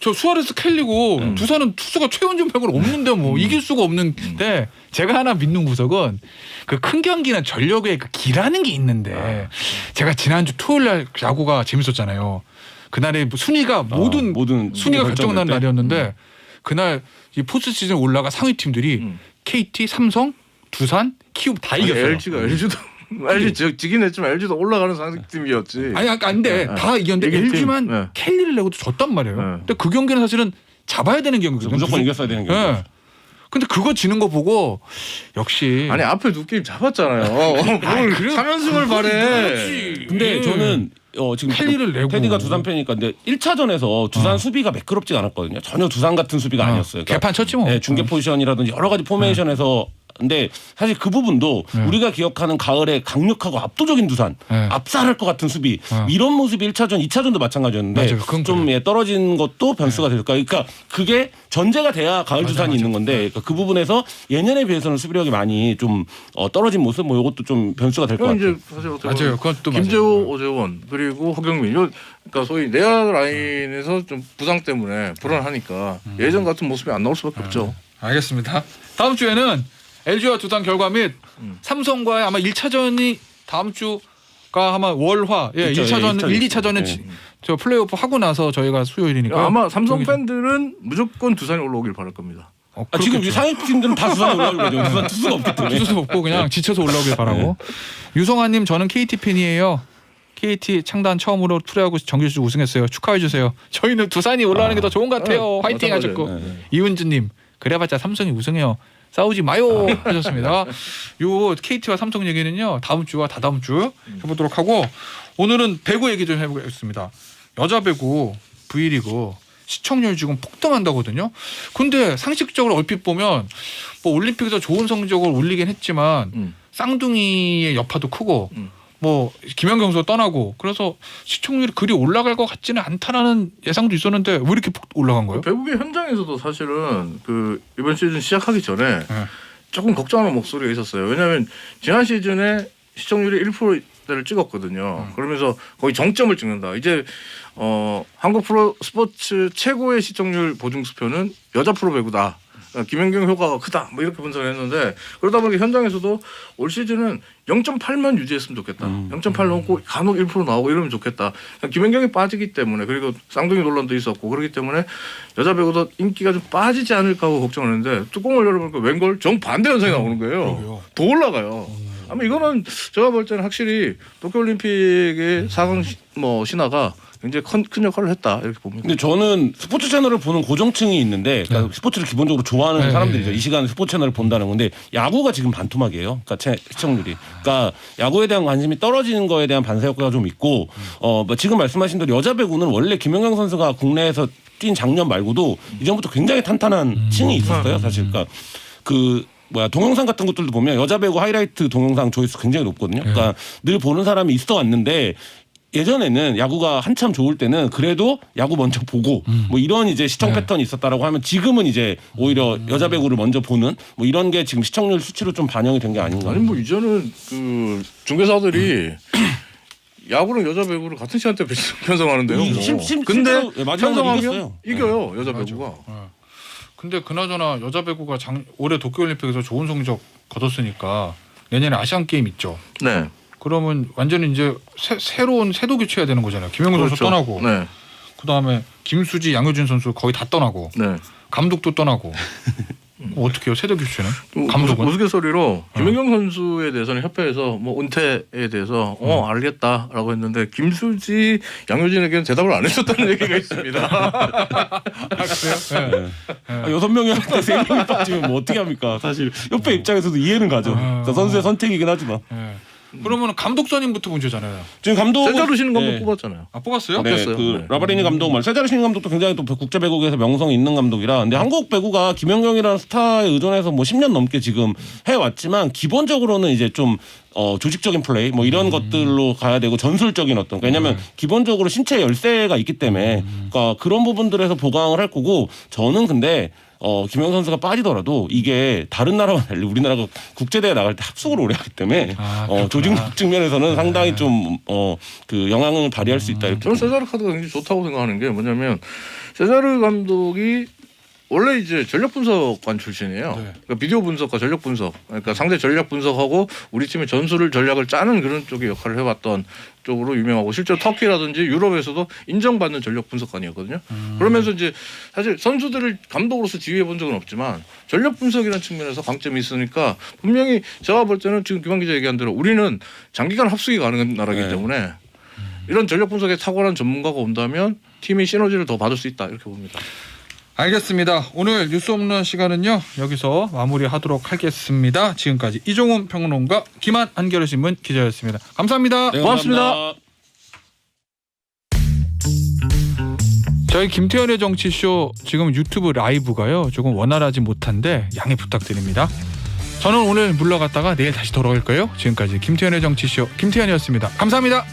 저 수아레스 켈리고 두산은 투수가 최원준 빼고는 없는데 뭐 이길 수가 없는데 제가 하나 믿는 구석은 그 큰 경기는 전력의 그 기라는 게 있는데 제가 지난주 토요일 날 야구가 재밌었잖아요. 그날에 순위가 모든 순위가 결정난 날이었는데 그날 이 포스트 시즌 올라가 상위 팀들이 KT, 삼성, 두산, 키움 다 이겼어요. LG도 지긴 했지만 LG도 올라가는 상승팀이었지. 아니 근데 다 이겼는데 LG만 켈리를 내고도 졌단 말이에요. 근데 그 경기는 사실은 잡아야 되는 경기거든요. 무조건 이겼어야 되는 경기. 근데 그거 지는 거 보고 역시 아니 앞에 두 게임 잡았잖아요. 뭘 3연승을 바래. 근데 저는 지금 켈리를 내고 테디가 두산 팬이니까 근데 1차전에서 두산 수비가 매끄럽지가 않았거든요. 전혀 두산 같은 수비가 아니었어요. 그러니까 개판 쳤지 뭐. 네, 중계 포지션이라든지 여러 가지 포메이션에서 근데 사실 그 부분도 우리가 기억하는 가을에 강력하고 압도적인 두산 압살할 것 같은 수비 이런 모습이 1차전 2차전도 마찬가지였는데 좀 떨어진 것도 변수가 될까. 그러니까 그게 전제가 돼야 가을 두산이 있는 건데 그러니까 그 부분에서 예년에 비해서는 수비력이 많이 좀 떨어진 모습 뭐 이것도 좀 변수가 될 것 같아요. 맞아요. 그것도 김재호, 오재원 그리고 허경민 그러니까 소위 내야 라인에서 좀 부상 때문에 불안하니까 예전 같은 모습이 안 나올 수밖에 없죠. 알겠습니다. 다음 주에는 LG와 두산 결과 및 삼성과의 아마 1차전이 다음 주가 아마 월화 1차전 1, 2차전은 저 플레이오프 하고 나서 저희가 수요일이니까 아마 삼성 팬들은 무조건 두산이 올라오길 바랄 겁니다. 지금 우리 상위 팀들은 다 두산에 올라오길 바라죠. 두산 투수가 없기 때문에. 투수도 없고 그냥 지쳐서 올라오길 바라고. 유성아님 저는 KT 팬이에요. KT 창단 처음으로 프로야구 정규리그 우승했어요. 축하해 주세요. 저희는 두산이 올라가는 게 더 좋은 것 같아요. 화이팅 하셨고 이은주님 그래봤자 삼성이 우승해요. 싸우지 마요 하셨습니다. 요 KT와 삼성 얘기는요 다음 주와 다다음 주 해보도록 하고 오늘은 배구 얘기 좀 해보겠습니다. 여자 배구 V리그 시청률 지금 폭등한다거든요. 근데 상식적으로 얼핏 보면 뭐 올림픽에서 좋은 성적을 올리긴 했지만 쌍둥이의 여파도 크고 뭐 김연경 선수가 떠나고 그래서 시청률이 그리 올라갈 것 같지는 않다라는 예상도 있었는데 왜 이렇게 올라간 거예요? 배구계 현장에서도 사실은 그 이번 시즌 시작하기 전에 조금 걱정하는 목소리가 있었어요. 왜냐하면 지난 시즌에 시청률이 1%대를 찍었거든요. 그러면서 거의 정점을 찍는다. 이제 한국 프로 스포츠 최고의 시청률 보증 수표는 여자 프로 배구다. 김연경 효과가 크다 뭐 이렇게 분석을 했는데 그러다 보니까 현장에서도 올 시즌은 0.8만 유지했으면 좋겠다. 0.8 넘고 간혹 1% 나오고 이러면 좋겠다. 김연경이 빠지기 때문에 그리고 쌍둥이 논란도 있었고 그렇기 때문에 여자 배구도 인기가 좀 빠지지 않을까 하고 걱정을 했는데 뚜껑을 열어보니까 웬걸 정반대 현상이 나오는 거예요. 더 올라가요. 아마 이거는 제가 볼 때는 확실히 도쿄올림픽의 4강 신화가 굉장히 큰 역할을 했다 이렇게 봅니다. 근데 저는 스포츠 채널을 보는 고정층이 있는데 그러니까 스포츠를 기본적으로 좋아하는 사람들이죠. 이 시간에 스포츠 채널을 본다는 건데 야구가 지금 반토막이에요. 그러니까 시청률이. 그러니까 야구에 대한 관심이 떨어지는 거에 대한 반사 효과가 좀 있고 뭐 지금 말씀하신 대로 여자 배구는 원래 김연경 선수가 국내에서 뛴 작년 말고도 이전부터 굉장히 탄탄한 층이 있었어요. 사실 그러니까 동영상 같은 것들도 보면 여자 배구 하이라이트 동영상 조회수 굉장히 높거든요. 그러니까 늘 보는 사람이 있어 왔는데 예전에는 야구가 한참 좋을 때는 그래도 야구 먼저 보고 뭐 이런 이제 시청 패턴이 있었다라고 하면 지금은 이제 오히려 여자 배구를 먼저 보는 뭐 이런 게 지금 시청률 수치로 좀 반영이 된 게 아닌가. 아니 뭐 이제는 그 중개사들이 야구랑 여자 배구를 같은 시간대 편성하는데요. 근데 편성하면 이겨요 여자 배구가. 근데 그나저나 여자 배구가 올해 도쿄올림픽에서 좋은 성적 거뒀으니까 내년에 아시안 게임 있죠. 네. 그러면 완전히 이제 새로운 세도 교체해야 되는 거잖아요. 김연경 선수 떠나고, 그다음에 김수지, 양효진 선수 거의 다 떠나고, 감독도 떠나고. 어떻게 해요? 세도 교체는? 감독은? 우스갯소리로 김연경 선수에 대해서는 협회에서 뭐 은퇴에 대해서 알겠다라고 했는데 김수지, 양효진에게는 대답을 안 해줬다는 얘기가 있습니다. 그래요? 6명이한테 3명이 빠지면 뭐 어떻게 합니까? 사실 협회 입장에서도 이해는 가죠. 그러니까 선수의 선택이긴 하지만. 그러면 감독 선임부터 문제잖아요. 지금 감독 세자르 신인 감독 뽑았잖아요. 아 뽑았어요? 네, 바뀌었어요. 그 네. 라바리니 감독 말 세자르 신인 감독도 굉장히 또 국제 배구에서 명성이 있는 감독이라. 근데 한국 배구가 김연경이라는 스타에 의존해서 뭐 10년 넘게 지금 해왔지만 기본적으로는 이제 좀 조직적인 플레이 뭐 이런 것들로 가야 되고 전술적인 어떤 왜냐하면 기본적으로 신체 열세가 있기 때문에 그러니까 그런 부분들에서 보강을 할 거고 저는 근데 김연경 선수가 빠지더라도 이게 다른 나라와 달리 우리나라가 국제대회 나갈 때 합숙을 오래 하기 때문에 조직력 측면에서는 상당히 좀 그 영향을 발휘할 수 있다 이렇게. 저는 세자르 카드가 굉장히 좋다고 생각하는 게 뭐냐면 세자르 감독이 원래 이제 전력 분석관 출신이에요. 그러니까 비디오 분석과 전력 분석, 그러니까 상대 전략 분석하고 우리 팀의 전략을 짜는 그런 쪽의 역할을 해왔던 쪽으로 유명하고 실제로 터키라든지 유럽에서도 인정받는 전력 분석관이었거든요. 그러면서 이제 사실 선수들을 감독으로서 지휘해 본 적은 없지만 전력 분석이라는 측면에서 강점이 있으니까 분명히 제가 볼 때는 지금 김한 기자 얘기한 대로 우리는 장기간 합숙이 가능한 나라이기 때문에 이런 전력 분석에 탁월한 전문가가 온다면 팀이 시너지를 더 받을 수 있다 이렇게 봅니다. 알겠습니다. 오늘 뉴스 없는 시간은요 여기서 마무리하도록 하겠습니다. 지금까지 이종훈 평론가, 김한 한겨레신문 기자였습니다. 감사합니다. 네, 고맙습니다. 저희 김태현의 정치쇼 지금 유튜브 라이브가요 조금 원활하지 못한데 양해 부탁드립니다. 저는 오늘 물러갔다가 내일 다시 돌아올 거예요. 지금까지 김태현의 정치쇼 김태현이었습니다. 감사합니다.